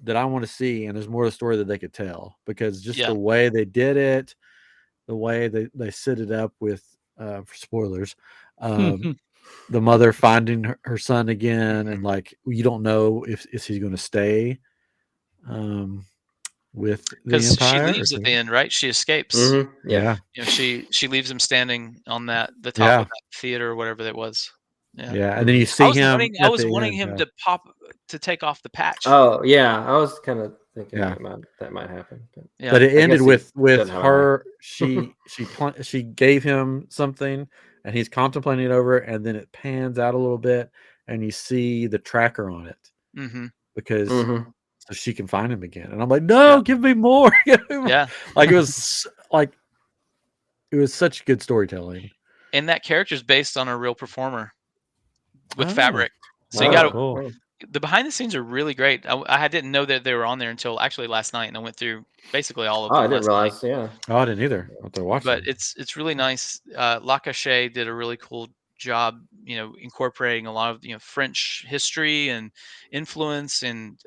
that I want to see, and there's more to the story that they could tell because just Yeah. the way they did it, the way they set it up with for spoilers, the mother finding her son again, and like you don't know if he's going to stay with the Because she Empire. leaves at the end, right? She escapes. Mhm. Yeah. She leaves him standing on the top Yeah. of that theater or whatever that was. Yeah. Yeah, and then you see him. I at was the wanting end, him to take off the patch. Oh yeah, I was kind of thinking Yeah. that might happen. But Yeah. But it I ended guess he with doesn't have a her. She gave him something, and he's contemplating it over, and then it pans out a little bit, and you see the tracker on it Mm-hmm. because Mhm. so she can find him again. And I'm like, no, Yeah. give me more. Give me more. Yeah. Like it was such good storytelling. And that character's based on a real performer with Oh. fabric. So you Wow, got to, cool. the behind the scenes are really great. I didn't know that they were on there until actually last night, and I went through basically all of Oh, them I didn't last night. realize. Yeah. Oh, I didn't either. I'll have to watch But them. it's really nice. Lacachet did a really cool job, incorporating a lot of French history and influence, and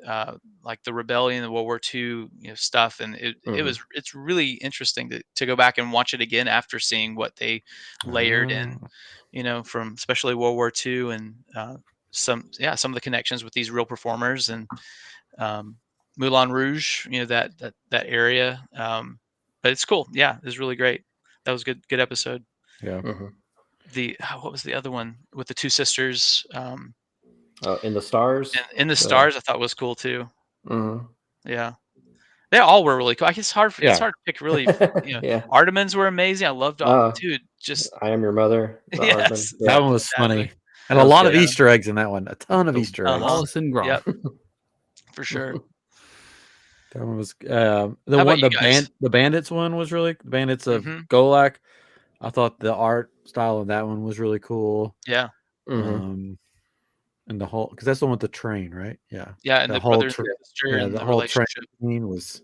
like the rebellion, the World War II stuff, and it's really interesting to go back and watch it again after seeing what they layered in, from especially World War II, and some of the connections with these real performers, and Moulin Rouge, that area. But it's cool. Yeah, it's really great. That was good episode. Yeah. Mhm. What was the other one with the two sisters? In the stars. In the stars, I thought was cool too. Mhm. Yeah. They all were really cool. I guess it's Yeah. hard to pick really. Yeah. Artemans were amazing. I loved dude. Just I Am Your Mother. the Yes. Aardman. That Yeah. one was Exactly. funny, and That a was lot of good. Easter eggs in that one. A ton of The Easter eggs. Wallace and Gromit. Yep. For sure. That one was How about you guys? the bandits one was really the bandits of Mhm. Golak. I thought the art style of that one was really cool. Yeah. Mhm. And the whole because that's the one with the train, right? Yeah. Yeah, and The the whole brother and sister and the the whole train relationship. scene was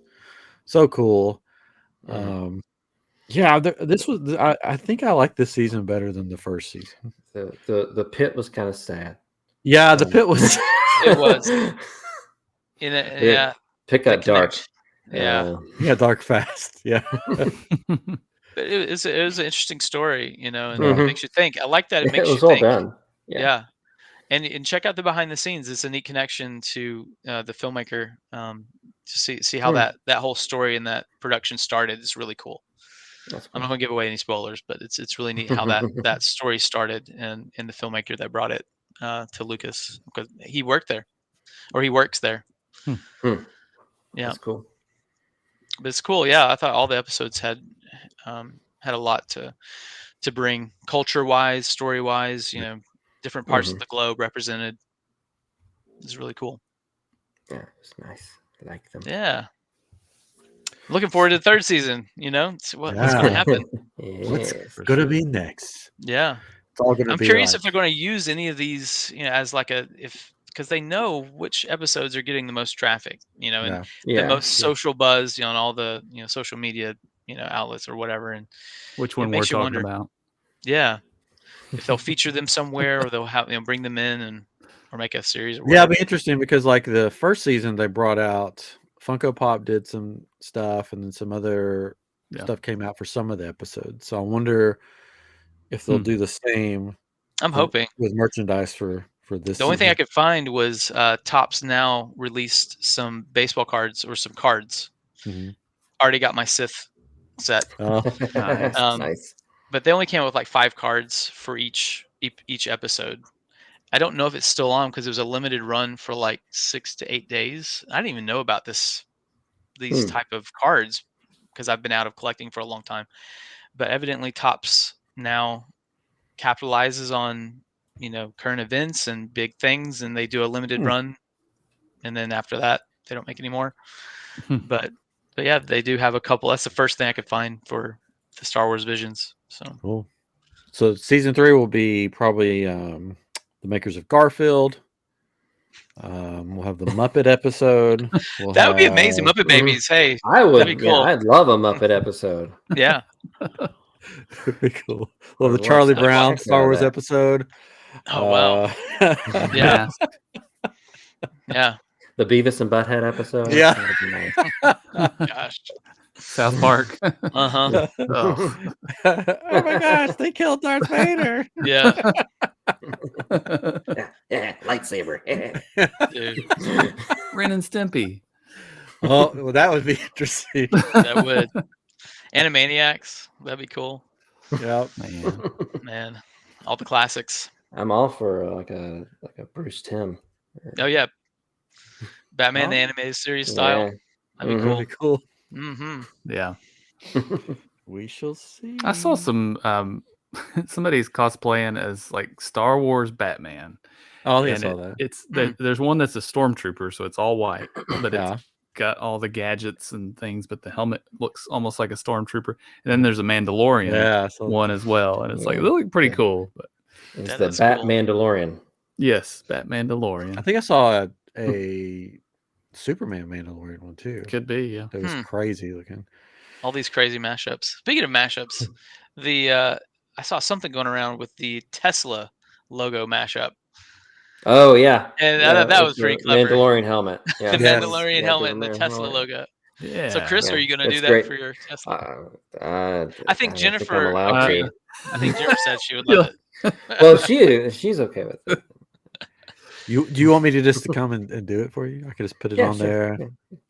so cool. Mhm. Yeah, this was. I think I like this season better than the first season. The pit was kind of sad. Yeah, the pit was. It was. Yeah. Pit the got dark. connection. Yeah. Yeah, dark fast. Yeah. But it was an interesting story, and Mhm. it makes you think. I like that it It makes was you well think. done. Yeah. And check out the behind the scenes. It's a neat connection to the filmmaker. To see how Hmm. that whole story and that production started is really cool. That's I'm not cool. going to give away any spoilers, but it's really neat how that story started and the filmmaker that brought it to Lucas, because he worked there, or he works there. Hmm. Yeah, That's cool. but it's cool. Yeah, I thought all the episodes had a lot to bring, culture wise, story wise. Different parts of Mhm. the globe represented. It's really cool. Yeah, it's nice. I like them. Yeah. Looking forward to the third season. What's going to Yeah. happen. What's Yes. For gonna sure. be next? Yeah. It's all gonna I'm be curious like, if they're going to use any of these, as like because they know which episodes are getting the most traffic, and yeah. the Yeah. most social buzz, on all the, social media, outlets or whatever. And Which it one we're makes you talking wonder, about? yeah, if they'll feature them somewhere, or they'll have, bring them in or make a series or Yeah, it'll whatever. be interesting because like the first season they brought out Funko Pop did some stuff and then some other Yeah. stuff came out for some of the episodes. So I wonder if they'll Hmm. do the same I'm hoping. with merchandise for this The only thing I season. could find was Topps now released some baseball cards or some cards. Mhm. Already got my Sith set. Oh, Nice. Nice. But they only came out with like 5 cards for each episode. I don't know if it's still on because it was a limited run for like 6 to 8 days. I didn't even know about these Hmm. type of cards because I've been out of collecting for a long time. But evidently Topps now capitalizes on, current events and big things, and they do a limited run, and then after that they don't make any more. But yeah, they do have a couple. That's the first thing I could find for the Star Wars Visions. So cool. So season 3 will be probably the makers of Garfield. We'll have the Muppet episode. We'll that would be amazing. have Muppet Babies. Hey, I that'd would. be Yeah, cool. I'd love a Muppet episode. Yeah. It'd be cool. We'll have the I'd love Charlie some Brown heck Star out of Wars that. episode. Oh wow. Yeah. Mask. Yeah. The Beavis and Butthead episode. Yeah. That'd be nice. Gosh. South Park. Uh-huh. Oh. Oh my gosh, they killed Darth Vader. Yeah. Yeah, lightsaber. Dude, Ren and Stimpy. Oh, well, that would be interesting. that would. Animaniacs. That'd be cool. Yep. Man. Man. All the classics. I'm all for like a Bruce Timm. Oh yeah. Batman Oh. the animated series style. Yeah. That'd be Mhm. cool. That'd be cool. Mm-hmm. Yeah. We shall see. I saw some somebody's cosplaying as like Star Wars Batman. Oh, I think I And saw that. it's there's one that's a stormtrooper, so it's all white, but Yeah. it's got all the gadgets and things, but the helmet looks almost like a stormtrooper. And then there's a Mandalorian Yeah. I saw one as well, and it's like Yeah. they look pretty Yeah. cool. But It's Yeah, the that's Bat cool. Mandalorian. yes, Batman Mandalorian I think I saw a Superman Mandalorian one too. could be. Yeah. It was crazy looking. All these crazy mashups. Speaking of mashups, I saw something going around with the Tesla logo mashup. Oh yeah. And Yeah, that with was pretty the clever. Mandalorian helmet. Yeah. The Yes. Mandalorian Yeah, helmet and the Mandalorian Tesla helmet. logo. Yeah. So Chris, Yeah, are you going to that's do that great. for your Tesla? I I think don't Jennifer I'm allowed agreed. to. I think Jennifer said she would love it. Well, she's okay with it. Do you want me to just to come and do it for you? I could just put it Yeah, on sure. there,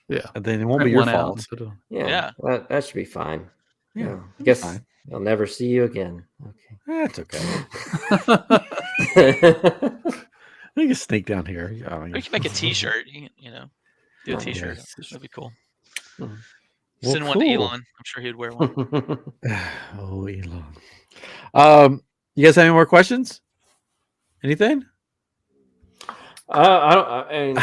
Yeah. and then it won't Print be your one out fault. and put it on. Yeah, Yeah. that should be fine. Yeah, I it'll be guess fine. I'll never see you again. That's okay. Okay. You can sneak down here. I mean, We can make a T-shirt. You know, do a Oh, T-shirt. yes. That'd be cool. Mhm. Send one to Elon. I'm sure he'd wear one. Oh, Elon. You guys have any more questions? Anything? I don't.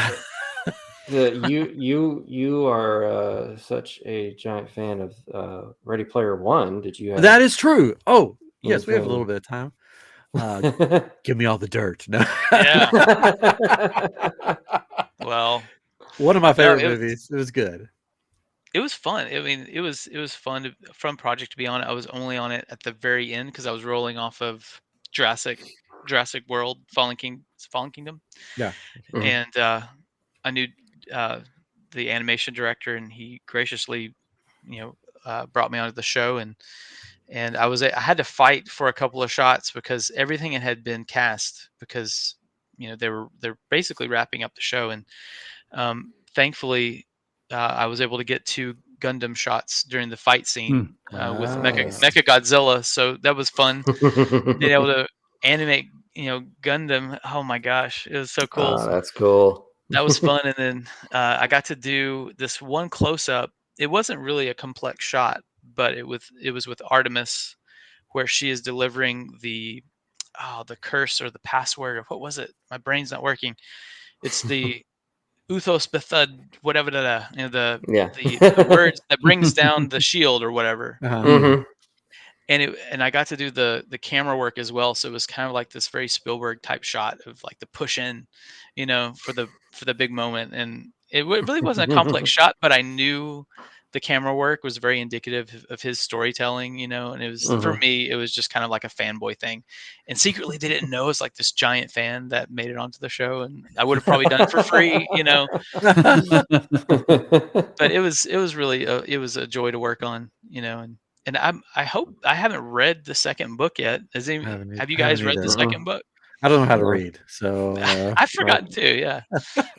You are such a giant fan of Ready Player One. Did you have That is true. Oh, yes, we have a anything? little bit of time. Give me all the dirt. No. Yeah. Well, One of my no, favorite movies. It was good. it was fun. I mean, it was fun, fun project to be on it. I was only on it at the very end because I was rolling off of Jurassic World, Fallen Kingdom, Yeah. Mhm. and I knew the animation director, and he graciously, brought me onto the show, and I had to fight for a couple of shots because everything had been cast because they're basically wrapping up the show, and thankfully I was able to get 2 Gundam shots during the fight scene with Nice. Mecha Godzilla, so that was fun being able to animate Gundam. Oh my gosh, it was so cool. That's cool. That was fun, and then I got to do this one close up. It wasn't really a complex shot, but it was with Artemis, where she is delivering the curse or the password, or what was it? My brain's not working. It's the Uthos Bethud, whatever Yeah. the words that brings down the shield or whatever. Uh-huh. Mhm. And I got to do the camera work as well, so it was kind of like this very Spielberg type shot of like the push in, for the big moment. And it really wasn't a complex shot, but I knew the camera work was very indicative of his storytelling, and it was, for Mhm. me, it was just kind of like a fanboy thing. And secretly they didn't know I was like this giant fan that made it onto the show, and I would have probably done it for free, but it was really it was a joy to work on, and I hope. I haven't read the second book yet. Have you I haven't guys read the either. second book? I don't know how to No. read, so I've forgotten too. Yeah,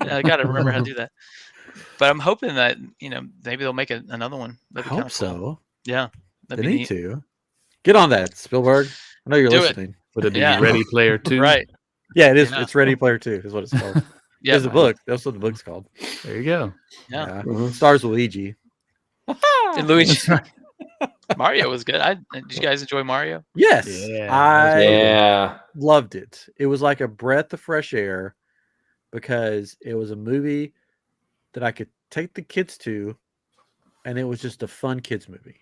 I got to remember how to do that. But I'm hoping that maybe they'll make another one. I That'd be kind hope of cool. so. Yeah, They that'd be need neat. to get on that, Spielberg. I know you're Do it. listening. Would it be Yeah. Ready Player 2? Right. Yeah, it is. Yeah. It's Ready Player 2 is what it's called. Yeah. There's a book. That's what the book's called. There you go. Yeah. Yeah. Mhm. Stars Luigi. And Luigi That's right. Mario was good. Did you guys enjoy Mario? Yes, Yeah, I Yeah. loved it. It was like a breath of fresh air because it was a movie that I could take the kids to, and it was just a fun kids movie.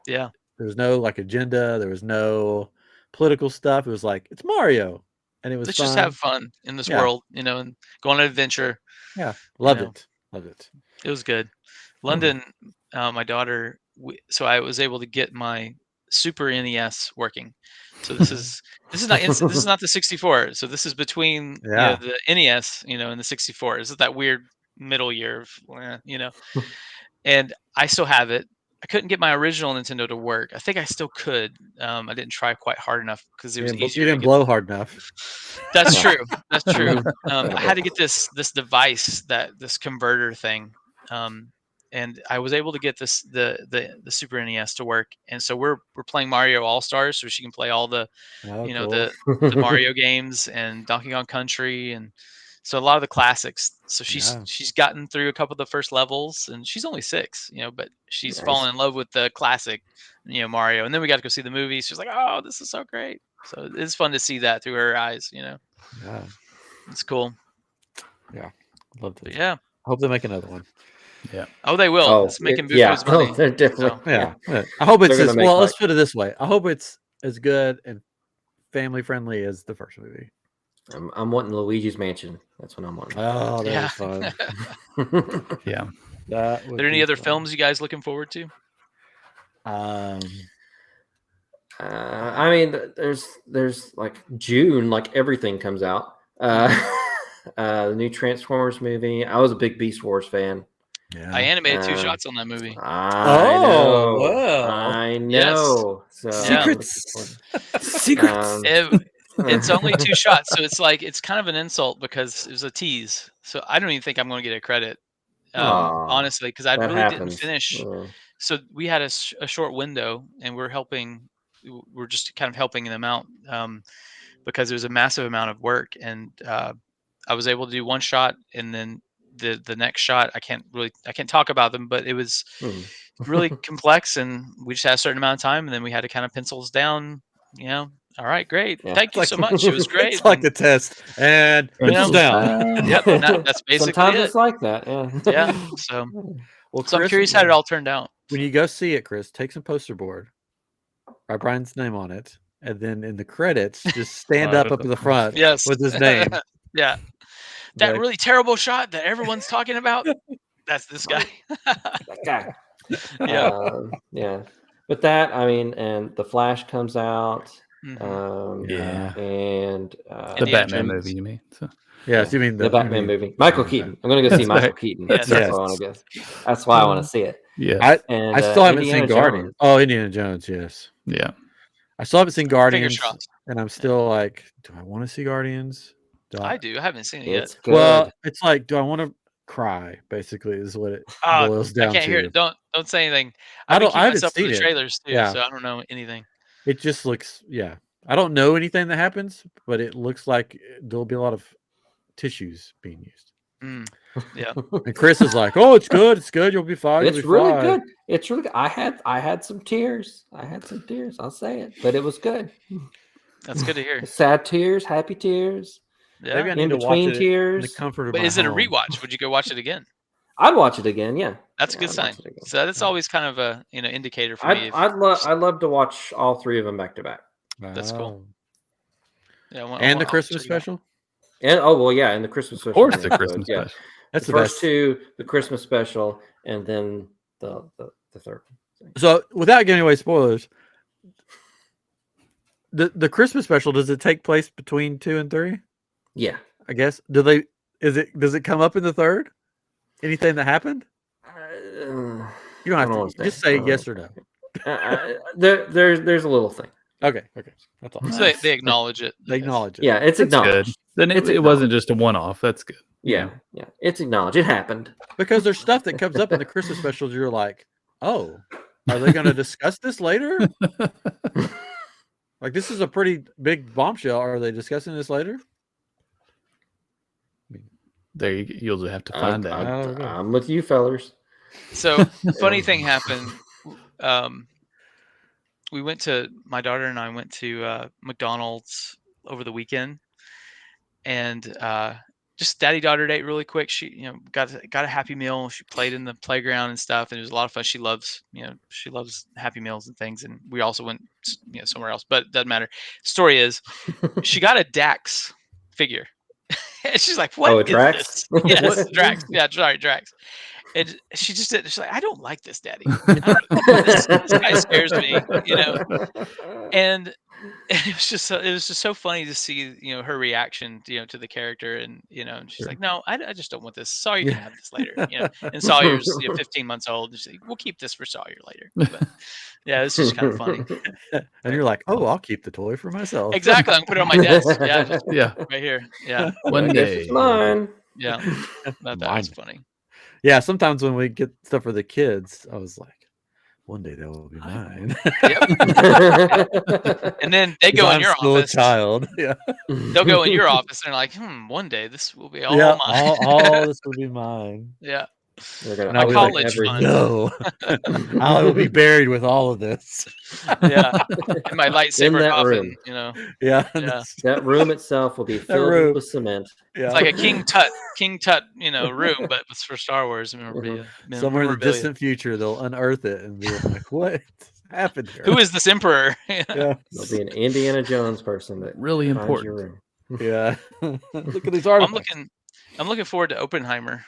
Yeah. There was no like agenda. There was no political stuff. It was like it's Mario, and it was Let's fun. just have fun in this Yeah. world, and go on an adventure. Yeah, loved know. it. Loved it. It was good. London, my daughter. So I was able to get my Super NES working. So this is not the 64. So this is between Yeah. the NES and the 64. This is that weird middle year of and I still have it. I couldn't get my original Nintendo to work. I think I still could. I didn't try quite hard enough because it You was didn't, you easier to didn't get. blow hard enough. That's Yeah. true. That's true. That'll I had to work. get this device, this converter thing, and I was able to get the Super NES to work. And so we're playing Mario All Stars, so she can play all the Oh, cool. the Mario games and Donkey Kong Country, and so a lot of the classics. So Yeah. she's gotten through a couple of the first levels, and she's only 6, but she's Nice. fallen in love with the classic, Mario. And then we got to go see the movie. She's like, "Oh, this is so great!" So it's fun to see that through her eyes. Yeah. It's cool. Loved But it. yeah. I hope they make another one. Yeah. Oh, they will. Oh, It's making yeah. buku's money. Oh, they're definitely. So, Yeah. I hope it's They're gonna as make well. Let's like- put it this way. I hope it's as good and family friendly as the first movie. I'm wanting Luigi's Mansion. That's what I'm wanting. Oh, that yeah. was fun. Yeah. That Are would there any be other fun. films you guys looking forward to? I mean, there's like June, like everything comes out. The new Transformers movie. I was a big Beast Wars fan. Yeah. I animated 2 shots on that movie. I know. wow. I Yes. know. So Yeah. Secrets. Secrets. It's only 2 shots, so it's kind of an insult because it was a tease. So I don't even think I'm going to get a credit, Aw, honestly, because I that really didn't happens. finish. Yeah. So we had a short window, and we're just kind of helping them out, because it was a massive amount of work, and I was able to do 1 shot, and then the next shot, I can't talk about them, but it was really complex, and we just had a certain amount of time, and then we had to kind of pencils down. All right, great, thank you so much. It was great. It's like the test, and pencils down. Yep, that's basically Sometimes it. it's like that. Yeah. Yeah. So, Well, so I'm Chris, curious how it all turned out. when you go see it, Chris, take some poster board, write Brian's name on it, and then in the credits, just stand up at the front Yes. with his name. Yeah. That Like- really terrible shot that everyone's talking about. That's this guy. That guy. Yeah. Yeah. But that, I mean, and the Flash comes out. Yeah. And The Indiana Batman Jones. movie, you mean? So. Yes, you mean the Batman movie. Michael Keaton. I'm going to go see That's Michael right. Keaton. Yes. That's what I want to go. That's why I want to see it. Yeah. And I still haven't Indiana seen Guardians. Jones. Oh, Indiana Jones, yes. Yeah. I still haven't seen Guardians, shots. and I'm still like, do I want to see Guardians? I do. I haven't seen it It's yet. good. Well, it's like, do I want to cry? Basically, is what it boils down I can't to. hear it. Don't say anything. I I've been don't- I keeping haven't myself for seen the it. trailers too, Yeah. so I don't know anything. It just looks, yeah. I don't know anything that happens, but it looks like there'll be a lot of tissues being used. Yeah. And Chris is like, "Oh, it's good. It's good. You'll be fine. It's You'll be really fine." good. It's really good. I had some tears. I'll say it, but it was good. That's good to hear. Sad tears, happy tears, Yeah. Maybe I in need to watch between it in the tears. comfort of But my is it a home. rewatch? Would you go watch it again? I'd watch it again. Yeah, That's a Yeah, good I'd sign. watch it again. So that's always kind of a indicator for me. I'd love to watch all three of them back to back. That's cool. Oh. Yeah, I want- And the I'll Christmas check it out. special. And and the Christmas special. Of course, was the good, Christmas yeah. special. That's the the first best. two, the Christmas special, and then the third one. So, without giving away spoilers, the Christmas special, does it take place between 2 and 3? Yeah. I guess. Does it come up in the third? Anything that happened? You don't have to just say yes or no. There's a little thing. Okay. That's all. So they acknowledge it. They acknowledge it. Yeah, it's That's good. acknowledged. Then It's it wasn't just a one-off. That's good. Yeah, it's acknowledged. It happened. Because there's stuff that comes up in the Christmas specials. You're like, oh, are they going to discuss this later? Like, this is a pretty big bombshell. Are they discussing this later? You'll just have to find out. I'm with you, fellers. So funny thing happened. My daughter and I went to McDonald's over the weekend, and just daddy-daughter date really quick. She got a Happy Meal. She played in the playground and stuff, and it was a lot of fun. She loves Happy Meals and things. And we also went somewhere else, but it doesn't matter. Story is, she got a Dax figure. And she's like, "What? Oh, a is Drax? this?" Yes, Drax. Yeah, sorry, Drax. And she just did. She's like, "I don't like this, Daddy. This guy scares me." And it was just so funny to see her reaction to the character, and and she's like, "No, I just don't want this. Sawyer, you can have this later." And Sawyer's 15 months old, and she's like, "We'll keep this for Sawyer later." But, yeah, it's just kind of funny. And you're like, oh, I'll keep the toy for myself. Exactly, I can put it on my desk. Yeah, just Yeah. right here. Yeah, One I guess day. it's mine. yeah. That was funny. Yeah, sometimes when we get stuff for the kids, I was like, one day that will be mine. Yep. And then they go in your still office. a child. Yeah. They'll go in your office and they're like, one day this will be all Yeah, mine. all this will be mine. Yeah. They're gonna And I'll My be own college everything. fund. No, I will be buried with all of this. Yeah. And my lightsaber that coffin, room. Yeah, Yeah. That room itself will be filled room. with cement. yeah. It's like a King Tut, room, but it's for Star Wars memorabilia. Somewhere in the memorabilia. distant future, they'll unearth it and be like, "What happened here?" Who is this emperor? Yeah, There'll be an Indiana Jones person that Really finds important. your room. yeah. Look at these I'm artifacts. looking forward to Oppenheimer.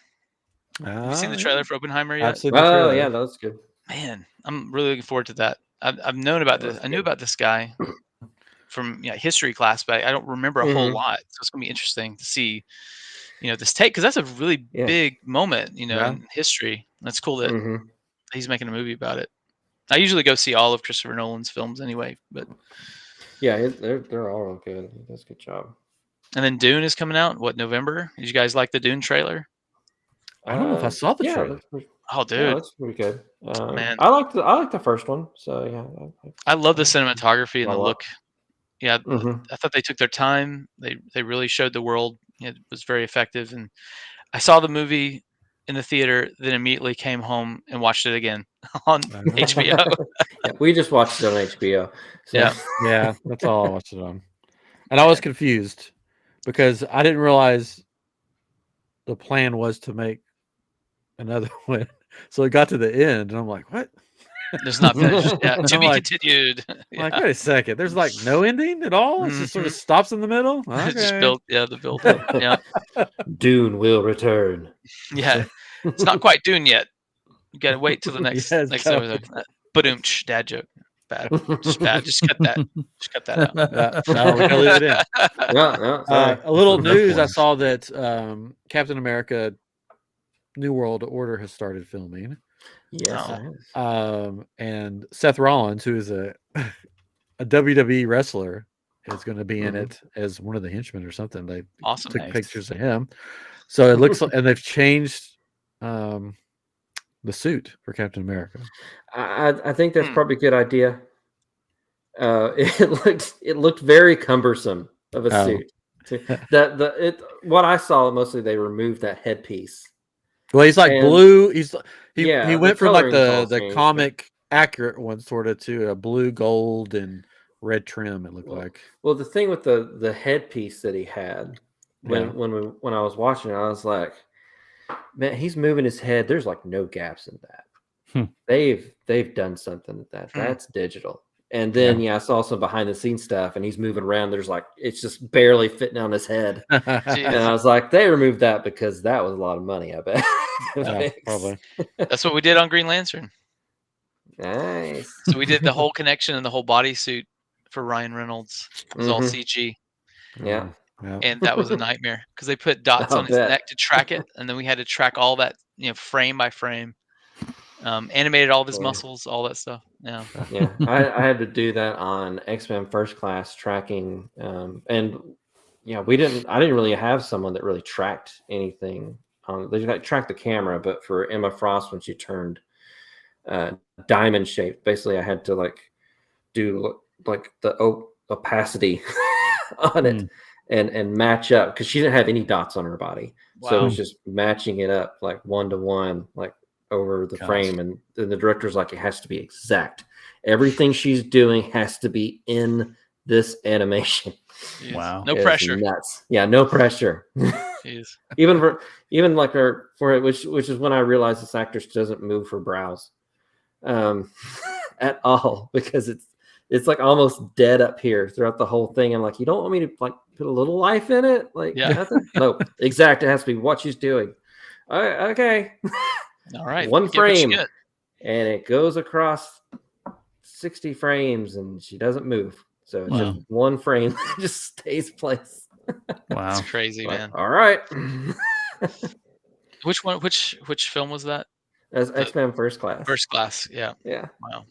Have you seen the trailer for Oppenheimer yet? I've seen the Oh trailer. yeah, that's good. Man, I'm really looking forward to that. I've known about this. I knew about this guy from history class, but I don't remember a whole lot. So it's gonna be interesting to see, this take, because that's a really big moment, in history. That's cool that he's making a movie about it. I usually go see all of Christopher Nolan's films anyway, but Yeah, they're all real good. He does a good job. and then Dune is coming out. What, November? Did you guys like the Dune trailer? I don't know if I saw the trailer. Oh, dude, Yeah, that's pretty good. Man. I like the first one. So yeah, I love the cinematography and the look. Yeah, Mhm. I thought they took their time. They really showed the world. It was very effective, and I saw the movie in the theater, then immediately came home and watched it again on HBO. Yeah, we just watched it on HBO. So. Yeah. Yeah, that's all I watched it on. And I was confused because I didn't realize the plan was to make another one. So it got to the end, and I'm like, what? It's not finished. Yeah, to I'm be like- continued. I'm like, wait a second. There's like no ending at all. It just sort of stops in the middle. It just Okay. built, the build up. Yeah, Dune will return. yeah. It's not quite Dune yet. You gotta wait till the next Yeah, it's next gotta episode. Badoomch, dad joke. Bad. Just bad. Just cut that. Just cut that out. No, we gotta leave it in. No, sorry. A little news. I ones. saw that Captain America: New World Order has started filming. Yes, Oh. it is. And Seth Rollins, who is a WWE wrestler, is going to be in it as one of the henchmen or something. They Awesome. took Nice. pictures of him, so it looks like, and they've changed the suit for Captain America. I think that's probably a good idea. It looked very cumbersome of a suit. What I saw mostly they removed that headpiece. Well, he's like And- blue. He the went from like coloring's all the changed, comic accurate one sort of to a blue, gold, and red trim. It looked like. Well, the thing with the headpiece that he had when I was watching it, I was like, man, he's moving his head. There's like no gaps in that. They've done something with that. That's digital. And then I saw some behind the scenes stuff, and he's moving around. There's like it's just barely fitting on his head. And I was like, they removed that because that was a lot of money. I bet. Yeah, probably. That's what we did on Green Lantern. Nice. So we did the whole connection and the whole bodysuit for Ryan Reynolds. It was all CG, Yeah. Yeah. and that was a nightmare because they put dots I'll on his bet. neck to track it, and then we had to track all that, frame by frame. Animated all of his muscles, all that stuff. Yeah. Yeah, I had to do that on X-Men First Class tracking, and I didn't really have someone that really tracked anything. They tracked the camera, but for Emma Frost when she turned diamond shaped, basically I had to do the opacity on it and match up because she didn't have any dots on her body, so it was just matching it up like 1-to-1, like over the frame, and then the director's like, it has to be exact. Everything she's doing has to be in this animation. Jeez. Wow. No It's pressure. nuts. Yeah, no pressure. Jeez. even for it, which is when I realized this actress doesn't move her brows at all, because it's like almost dead up here throughout the whole thing. I'm like, you don't want me to like put a little life in it? Like nothing? No, exact. It has to be what she's doing. Okay. All right. One Get what you frame, get. and it goes across 60 frames, and she doesn't move. So it's just one frame that just stays place. Wow. It's crazy, man. All right. Which one? Which film was that? That's X-Men First Class. First Class. Yeah. Yeah. Wow.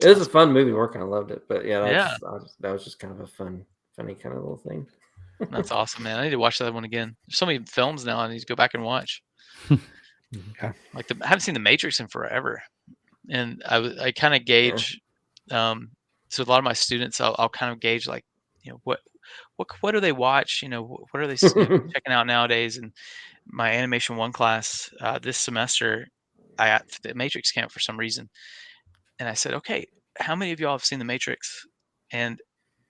It was a fun movie working. I loved it. But yeah, Yeah. that was just kind of a funny kind of little thing. That's awesome, man. I need to watch that one again. There's so many films now I need to go back and watch. Yeah. Like I haven't seen The Matrix in forever, and I kind of gauge. So a lot of my students, I'll kind of gauge like, what do they watch? What are they checking out nowadays? And my Animation 1 class this semester, The Matrix came up for some reason, and I said, okay, how many of y'all have seen The Matrix? And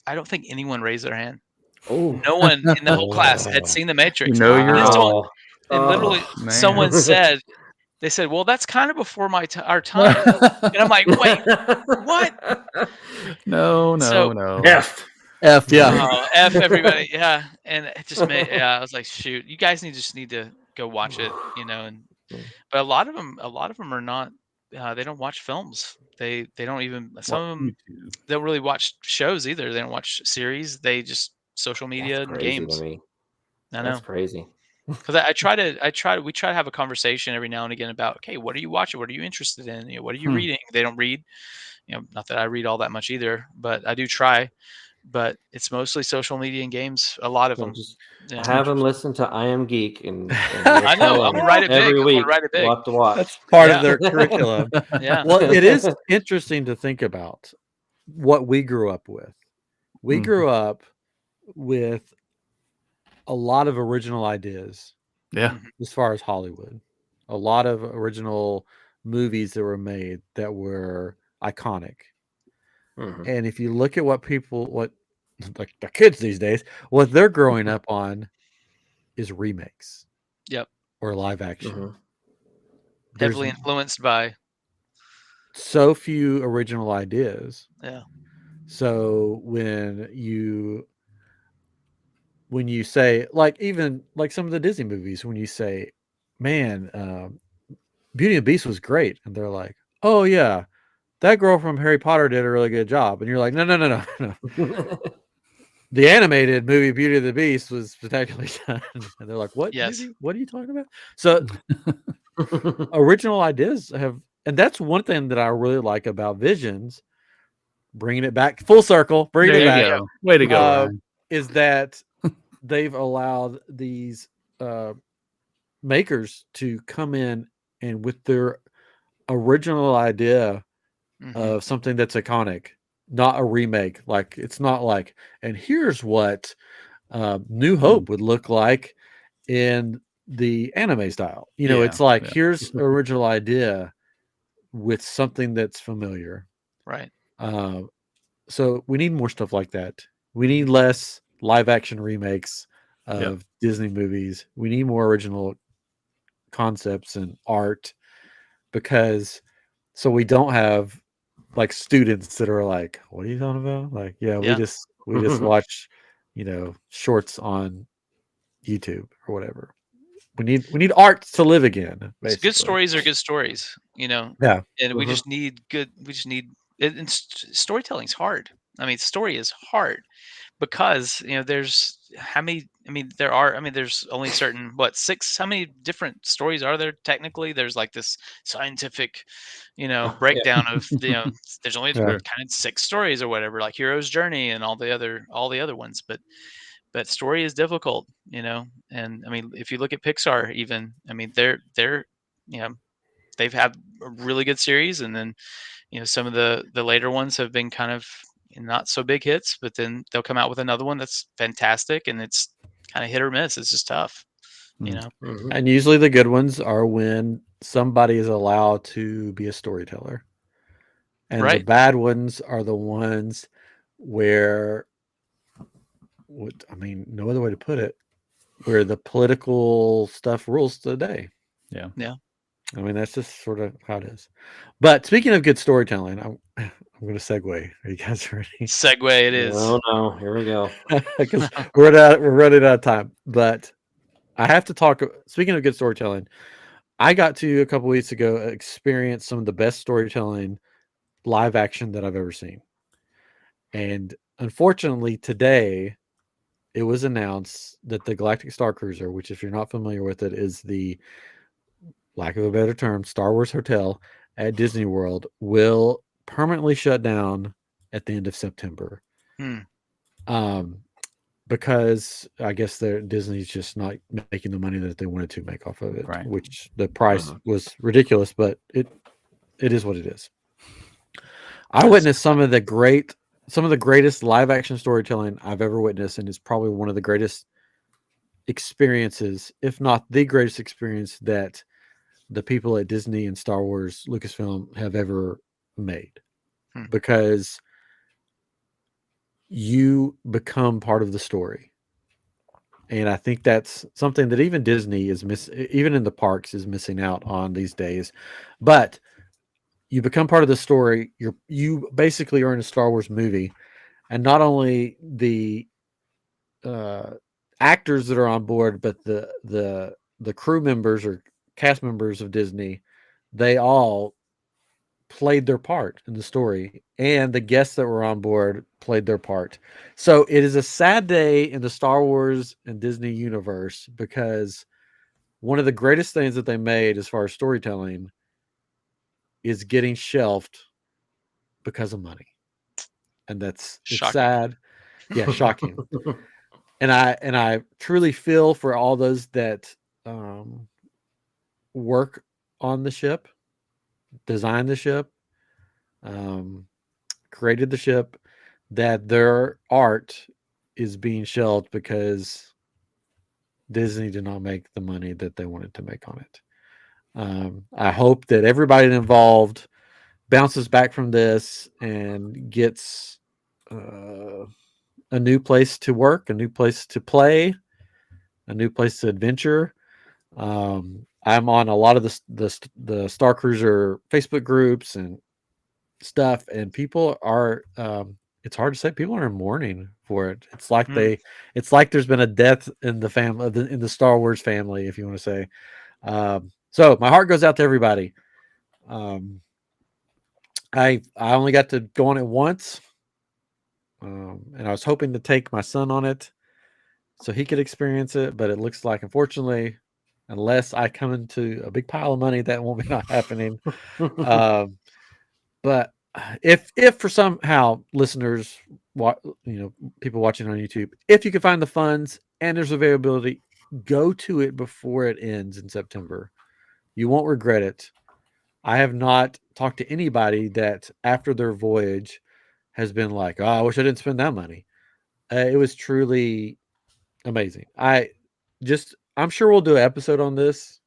I don't think anyone raised their hand. Oh, No one in the whole class had seen The Matrix. You know you're And wrong. someone- and literally, man. someone said, well, that's kind of before our time. And I'm like, wait, what? No. F. Yeah. Oh, F everybody. Yeah. And it just made, I was like, shoot, you guys just need to go watch it, but a lot of them are not, they don't watch films. They don't even, some of them don't really watch shows either. They don't watch series. They just social media That's and crazy games. to me. I know. That's crazy. Because we try to have a conversation every now and again about, okay, what are you watching? What are you interested in? What are you reading? They don't read, not that I read all that much either, but I do try. But it's mostly social media and games. A lot of them. Just Yeah. have them listen to I Am Geek, and I know. I'm gonna write it big. every I'm week. gonna write it big. We'll have to watch. That's part Yeah. of their curriculum. Yeah. Well, it is interesting to think about what we grew up with. We grew up with a lot of original ideas Yeah. as far as Hollywood. A lot of original movies that were made that were iconic. Mhm. And if you look at what like the kids these days, what they're growing up on is remakes Yep. or live action. Mhm. There's Heavily influenced by. so few original ideas. Yeah. So when you say, like, even like some of the Disney movies, when you say, man, Beauty and the Beast was great, and they're like, oh yeah, that girl from Harry Potter did a really good job, and you're like, no. The animated movie Beauty and the Beast was spectacularly done, and they're like, what Yes. movie? What are you talking about? So original ideas and that's one thing that I really like about Visions, bringing it back full circle, bringing There it you back, go. Way to go, Ryan. is that they've allowed these makers to come in and with their original idea of something that's iconic, not a remake. Like, it's not like, and here's what New Hope would look like in the anime style. Yeah, It's like, yeah. here's original idea with something that's familiar. Right. So we need more stuff like that. We need less live action remakes of Disney movies. We need more original concepts and art, because so we don't have like students that are like, what are you talking about? Like, yeah, we Yeah. just watch, shorts on YouTube or whatever. We need art to live again, So basically. good stories are good stories, Yeah. and we Mhm. just need good. We just need it. And storytelling's hard. I mean, story is hard because there's how many. I mean, there are. I mean, there's only certain six. How many different stories are there technically? There's like this scientific, Yeah. breakdown of there's only Yeah. Sure. kind of six stories or whatever, like Hero's Journey and all the other ones, but story is difficult, and I mean, if you look at Pixar, even, I mean, they're you know they've had a really good series, and then some of the later ones have been kind of not so big hits, but then they'll come out with another one that's fantastic, and it's kind of hit or miss. It's just tough, you Mm. know. Mhm. And usually the good ones are when somebody is allowed to be a storyteller. And the Right. bad ones are the ones where, I mean, no other way to put it, where the political stuff rules the day. Yeah. Yeah. I mean, that's just sort of how it is. But speaking of good storytelling, I'm going to segue. Are you guys ready? Segue it is. Oh no, here we go. Because we're running out of time. But I have to talk. Speaking of good storytelling, I got to a couple weeks ago experience some of the best storytelling live action that I've ever seen. And unfortunately, today it was announced that the Galactic Star Cruiser, which, if you're not familiar with it, is the, lack of a better term, Star Wars hotel at Disney World, will permanently shut down at the end of September. Hmm. Because I guess Disney's just not making the money that they wanted to make off of it, Right. which the price was ridiculous, but it is what it is. I witnessed some of the greatest live action storytelling I've ever witnessed, and it's probably one of the greatest experiences, if not the greatest experience, that the people at Disney and Star Wars Lucasfilm have ever made. Hmm. Because you become part of the story. And I think that's something that even Disney even in the parks is missing out on these days. But you become part of the story. You basically are in a Star Wars movie, and not only the actors that are on board, but the crew members or cast members of Disney, they all played their part in the story, and the guests that were on board played their part. So it is a sad day in the Star Wars and Disney universe, because one of the greatest things that they made as far as storytelling is getting shelved because of money. And it's Shocking. sad. Yeah, shocking. And I truly feel for all those that work on the ship, designed the ship, created the ship, that their art is being shelved because Disney did not make the money that they wanted to make on it. I hope that everybody involved bounces back from this and gets a new place to work, a new place to play, a new place to adventure. I'm on a lot of the Star Cruiser Facebook groups and stuff, and people are. It's hard to say. People are in mourning for it. It's like it's like there's been a death in the family, in the Star Wars family, if you want to say. So my heart goes out to everybody. I only got to go on it once, and I was hoping to take my son on it so he could experience it, but it looks like, unfortunately, unless I come into a big pile of money, that won't be not happening. But if for somehow listeners, people watching on YouTube, if you can find the funds and there's availability, go to it before it ends in September. You won't regret it. I have not talked to anybody that after their voyage has been like, "Oh, I wish I didn't spend that money." It was truly amazing. I'm sure we'll do an episode on this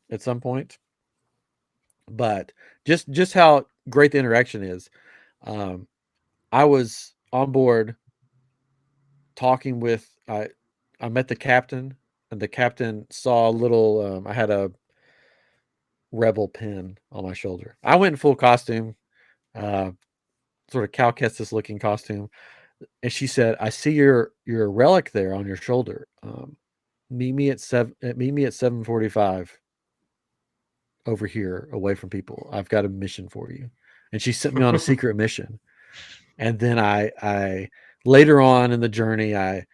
at some point, but just how great the interaction is. I was on board talking with, I met the captain, and the captain saw a little, I had a rebel pin on my shoulder. I went in full costume, sort of Cal Kestis looking costume. And she said, "I see your relic there on your shoulder. Meet me at 7:45 over here, away from people. I've got a mission for you." And she sent me on a secret mission. And then I later on in the journey, I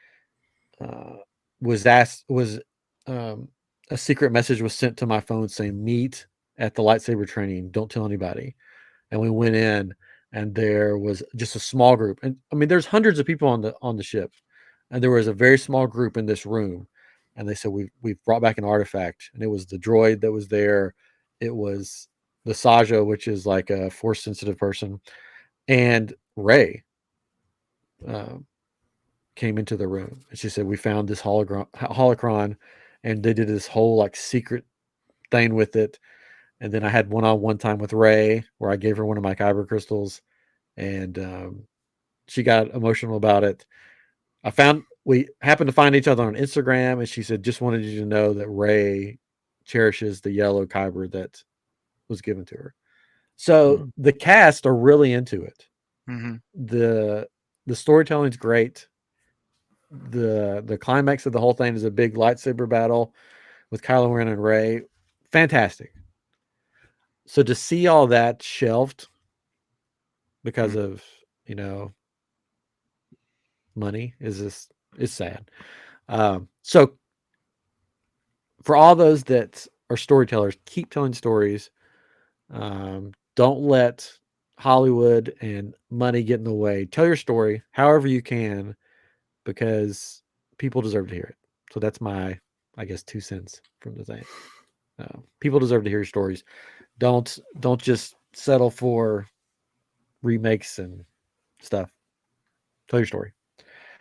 a secret message was sent to my phone saying, "Meet at the lightsaber training. Don't tell anybody." And we went in, and there was just a small group. And I mean, there's hundreds of people on the ship, and there was a very small group in this room. And they said, we've brought back an artifact, and it was the droid that was there. It was the Saja, which is like a force sensitive person, and Rey came into the room, and she said, "We found this holocron, and they did this whole like secret thing with it." And then I had one-on-one time with Rey, where I gave her one of my kyber crystals, and she got emotional about it. We happened to find each other on Instagram, and she said, "Just wanted you to know that Rey cherishes the yellow kyber that was given to her." So the cast are really into it. The storytelling's great. The climax of the whole thing is a big lightsaber battle with Kylo Ren and Rey. Fantastic. So to see all that shelved because of, money is sad. So for all those that are storytellers, keep telling stories. Don't let Hollywood and money get in the way. Tell your story however you can, because people deserve to hear it. So that's my, I guess, 2 cents from the thing. People deserve to hear your stories. Don't just settle for remakes and stuff. Tell your story.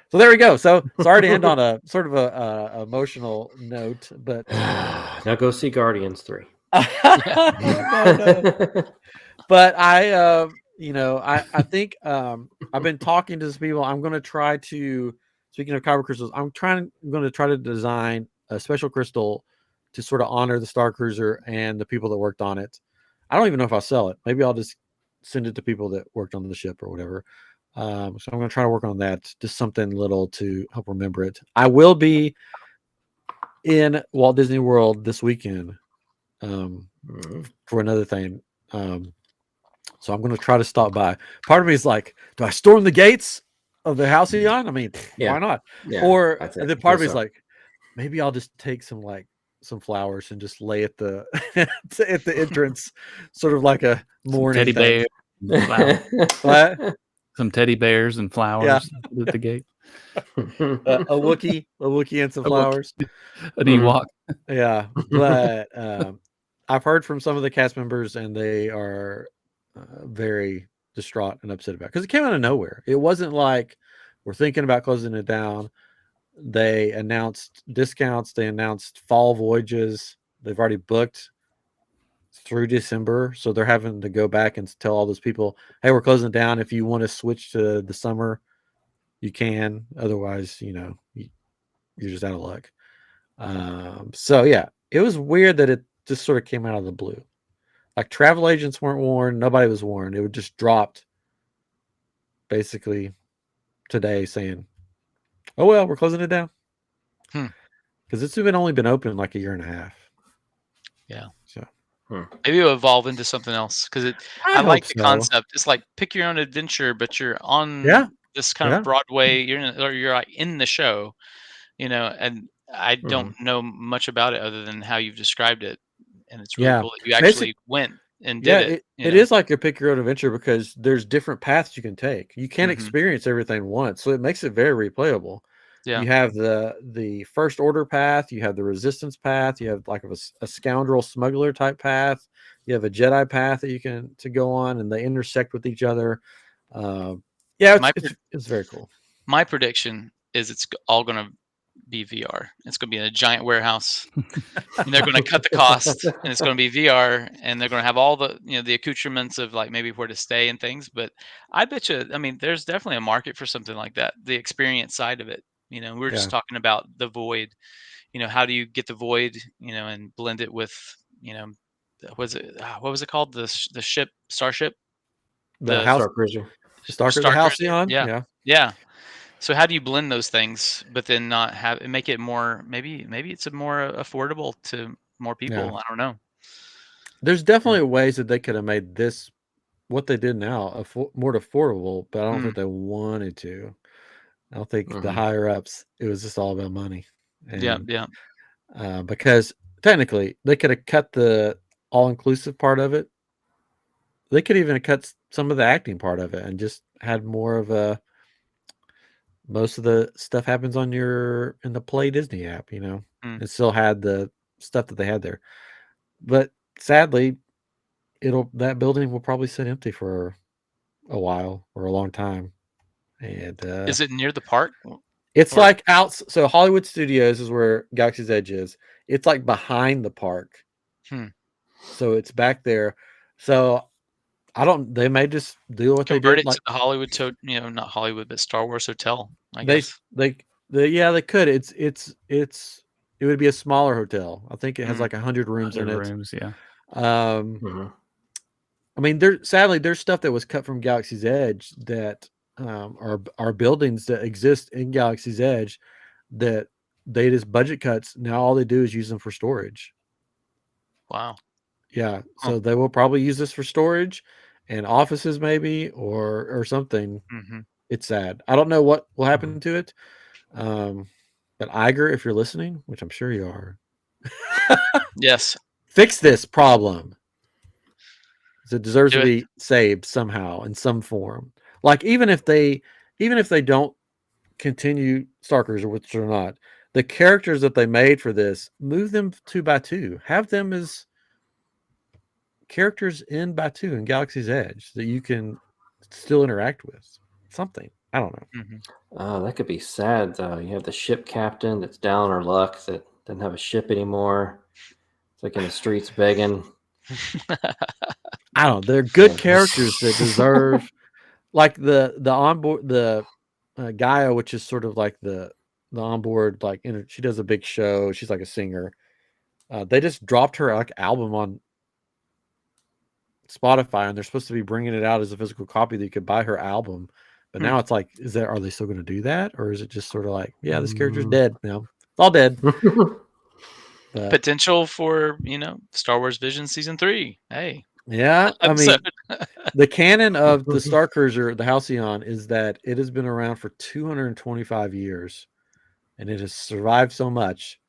So there we go. So sorry to end on a sort of a emotional note, but now go see Guardians 3. No. But I think I've been talking to some people. I'm going to try to, speaking of kyber crystals, I'm going to try to design a special crystal to sort of honor the Star Cruiser and the people that worked on it. I don't even know if I'll sell it. Maybe I'll just send it to people that worked on the ship or whatever. So I'm going to try to work on that, just something little to help remember it. I will be in Walt Disney World this weekend for another thing. So I'm going to try to stop by. Part of me is like, do I storm the gates of the house he's on? I mean, why not? Yeah, or the part of me is like, maybe I'll just take some flowers and just lay at the at the entrance, sort of like a morning teddy bear. What? Some teddy bears and flowers at the gate. A Wookiee and some flowers. An Ewok. Yeah, but I've heard from some of the cast members, and they are very distraught and upset about it, because it came out of nowhere. It wasn't like we're thinking about closing it down. They announced discounts. They announced fall voyages. They've already booked through December, so they're having to go back and tell all those people, "Hey, we're closing it down. If you want to switch to the summer, you can. Otherwise, you're just out of luck." So yeah, it was weird that it just sort of came out of the blue. Like travel agents weren't warned. Nobody was warned. It would just dropped basically today saying, "Oh well, we're closing it down." Because it's only been open like a year and a half. Yeah. So maybe it'll evolve into something else because I hope like the so. concept. It's like pick your own adventure, but you're on this kind of Broadway. You're like in the show, and I don't know much about it other than how you've described it, and it's really cool that you actually went and did it. It is like a pick your own adventure because there's different paths you can take. You can't experience everything once, so it makes it very replayable. Yeah. You have the first order path, you have the resistance path, you have like a scoundrel smuggler type path, you have a Jedi path that you can to go on, and they intersect with each other. It's very cool. My prediction is it's all going to be VR. It's going to be in a giant warehouse, and they're going to cut the cost, and it's going to be VR, and they're going to have all the the accoutrements of like maybe where to stay and things. But I bet you, I mean, there's definitely a market for something like that. The experience side of it. We were just talking about the void. How do you get the void? And blend it with what was it called? The ship, starship, The house, Star Cruiser, Star Cruiser, the Halcyon. Yeah. So how do you blend those things, but then not make it more? Maybe it's more affordable to more people. Yeah. I don't know. There's definitely ways that they could have made this what they did now more affordable, but I don't think they wanted to. I don't think the higher ups. It was just all about money. And, because technically they could have cut the all inclusive part of it. They could even have cut some of the acting part of it and just had more of a. Most of the stuff happens in the Play Disney app, It still had the stuff that they had there, but sadly, that building will probably sit empty for a while or a long time. And is it near the park? It's like out. So Hollywood Studios is where Galaxy's Edge is. It's like behind the park. So it's back there. So I don't. They may just do what they did. Convert it to the Hollywood, not Hollywood, but Star Wars Hotel. I They guess. they could. It would be a smaller hotel. I think it has like 100 rooms in it. Rooms, yeah. I mean, sadly there's stuff that was cut from Galaxy's Edge that are buildings that exist in Galaxy's Edge that they just budget cuts. Now all they do is use them for storage. Wow. Yeah. So they will probably use this for storage and offices maybe or something. It's sad. I don't know what will happen to it. But Iger, if you're listening, which I'm sure you are. Yes. Fix this problem. It deserves to be saved somehow in some form. Like even if they don't continue Star Cruiser, which they're not, the characters that they made for this, move them 2 by 2. Have them as characters in Batuu in Galaxy's Edge that you can still interact with. Something. I don't know. That could be sad though. You have the ship captain that's down on her luck that doesn't have a ship anymore. It's like in the streets begging. I don't know. They're good characters that deserve like the onboard Gaia, which is sort of like the onboard she does a big show. She's like a singer. They just dropped her album on Spotify, and they're supposed to be bringing it out as a physical copy that you could buy her album. But now it's like, are they still going to do that, or is it just sort of like, yeah, this character's dead now? It's all dead. Potential for Star Wars Vision Season 3. Hey. Yeah, I mean, the canon of the Star Cruiser, the Halcyon, is that it has been around for 225 years, and it has survived so much,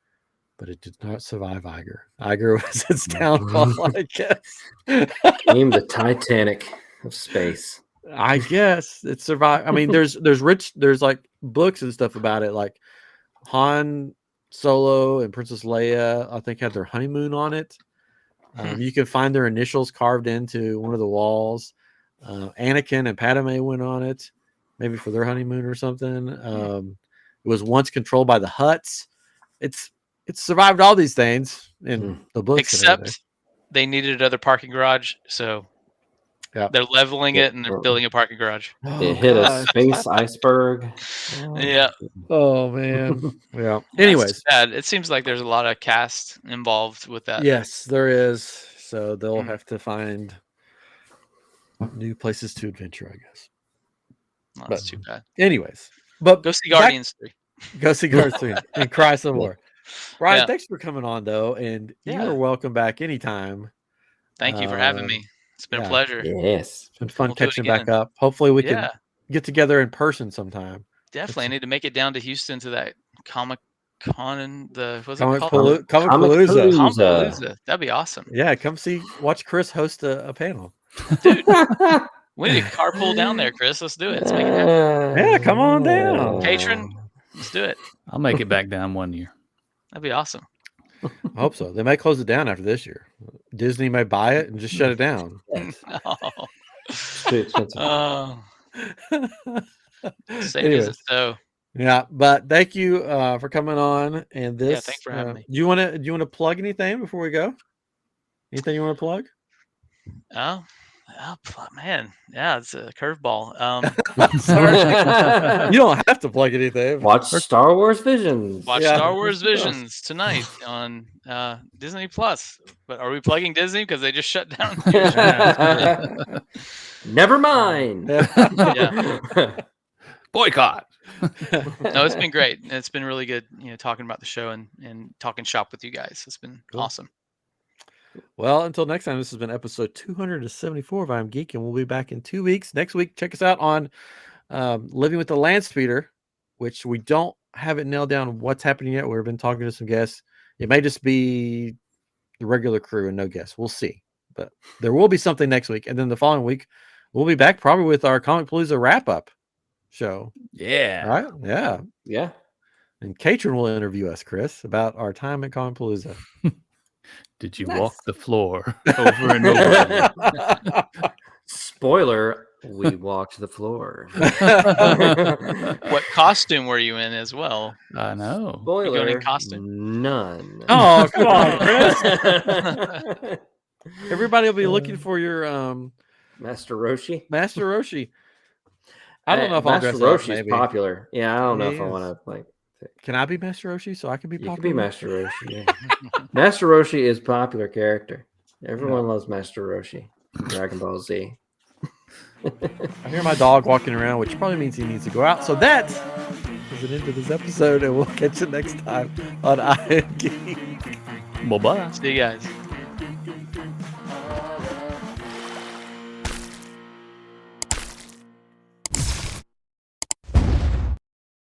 but it did not survive Iger. Iger was its downfall, I guess. Named the Titanic of space. I guess it survived. I mean, there's like books and stuff about it, like Han Solo and Princess Leia, I think, had their honeymoon on it. You can find their initials carved into one of the walls. Anakin and Padme went on it, maybe for their honeymoon or something. It was once controlled by the Hutts. It's survived all these things in the books. Except they needed another parking garage, so they're leveling it and they're building a parking garage. It hit a space iceberg. Yeah. Oh man. Yeah. Anyways, it seems like there's a lot of cast involved with that. Yes, there is. So they'll have to find new places to adventure, I guess. Oh, that's too bad. Anyways, but go see Guardians 3. Go see Guardians 3 and cry some more. Bryon, thanks for coming on though, and you are welcome back anytime. Thank you for having me. It's been a pleasure. Yes, it's been fun catching back up. Hopefully, we can get together in person sometime. Definitely, I need to make it down to Houston to that Comic-Con and the Comicpalooza. That'd be awesome. Yeah, watch Chris host a panel. Dude, we need to carpool down there, Chris. Let's do it. Let's make it happen. Yeah, come on down. Catron, let's do it. I'll make it back down one year. That'd be awesome. I hope so. They might close it down after this year. Disney may buy it and just shut it down. Yeah, but thank you for coming on. And this, thanks for having me. Do you want to plug anything before we go? Anything you want to plug? Man, it's a curveball. You don't have to plug anything. Watch Star Wars Visions. Watch Star Wars Visions tonight on Disney Plus. But are we plugging Disney because they just shut down? Never mind. Boycott. No, it's been great. It's been really good, talking about the show and talking shop with you guys. It's been awesome. Well, until next time, this has been episode 274 of I'm Geek, and we'll be back in 2 weeks. Next week, check us out on Living with the Land Speeder, which we don't have it nailed down what's happening yet. We've been talking to some guests. It may just be the regular crew and no guests. We'll see. But there will be something next week. And then the following week, we'll be back probably with our Comicpalooza wrap-up show. Yeah. All right? Yeah. Yeah. And Catron will interview us, Chris, about our time at Comicpalooza. Did you walk the floor over and over? Spoiler, we walked the floor. What costume were you in as well? I know. Spoiler, you going in costume? None. Oh, come on, Chris. Everybody will be looking for your Master Roshi. Master Roshi. I don't know if Master I'll Roshi dress is popular. Yeah, I don't know if I want to like. Can I be Master Roshi so I can be popular? You can be Master Roshi. Yeah. Master Roshi is a popular character. Everyone loves Master Roshi. Dragon Ball Z. I hear my dog walking around, which probably means he needs to go out. So that is an end of this episode, and we'll catch you next time on I Am Geek. Bye-bye. See you guys.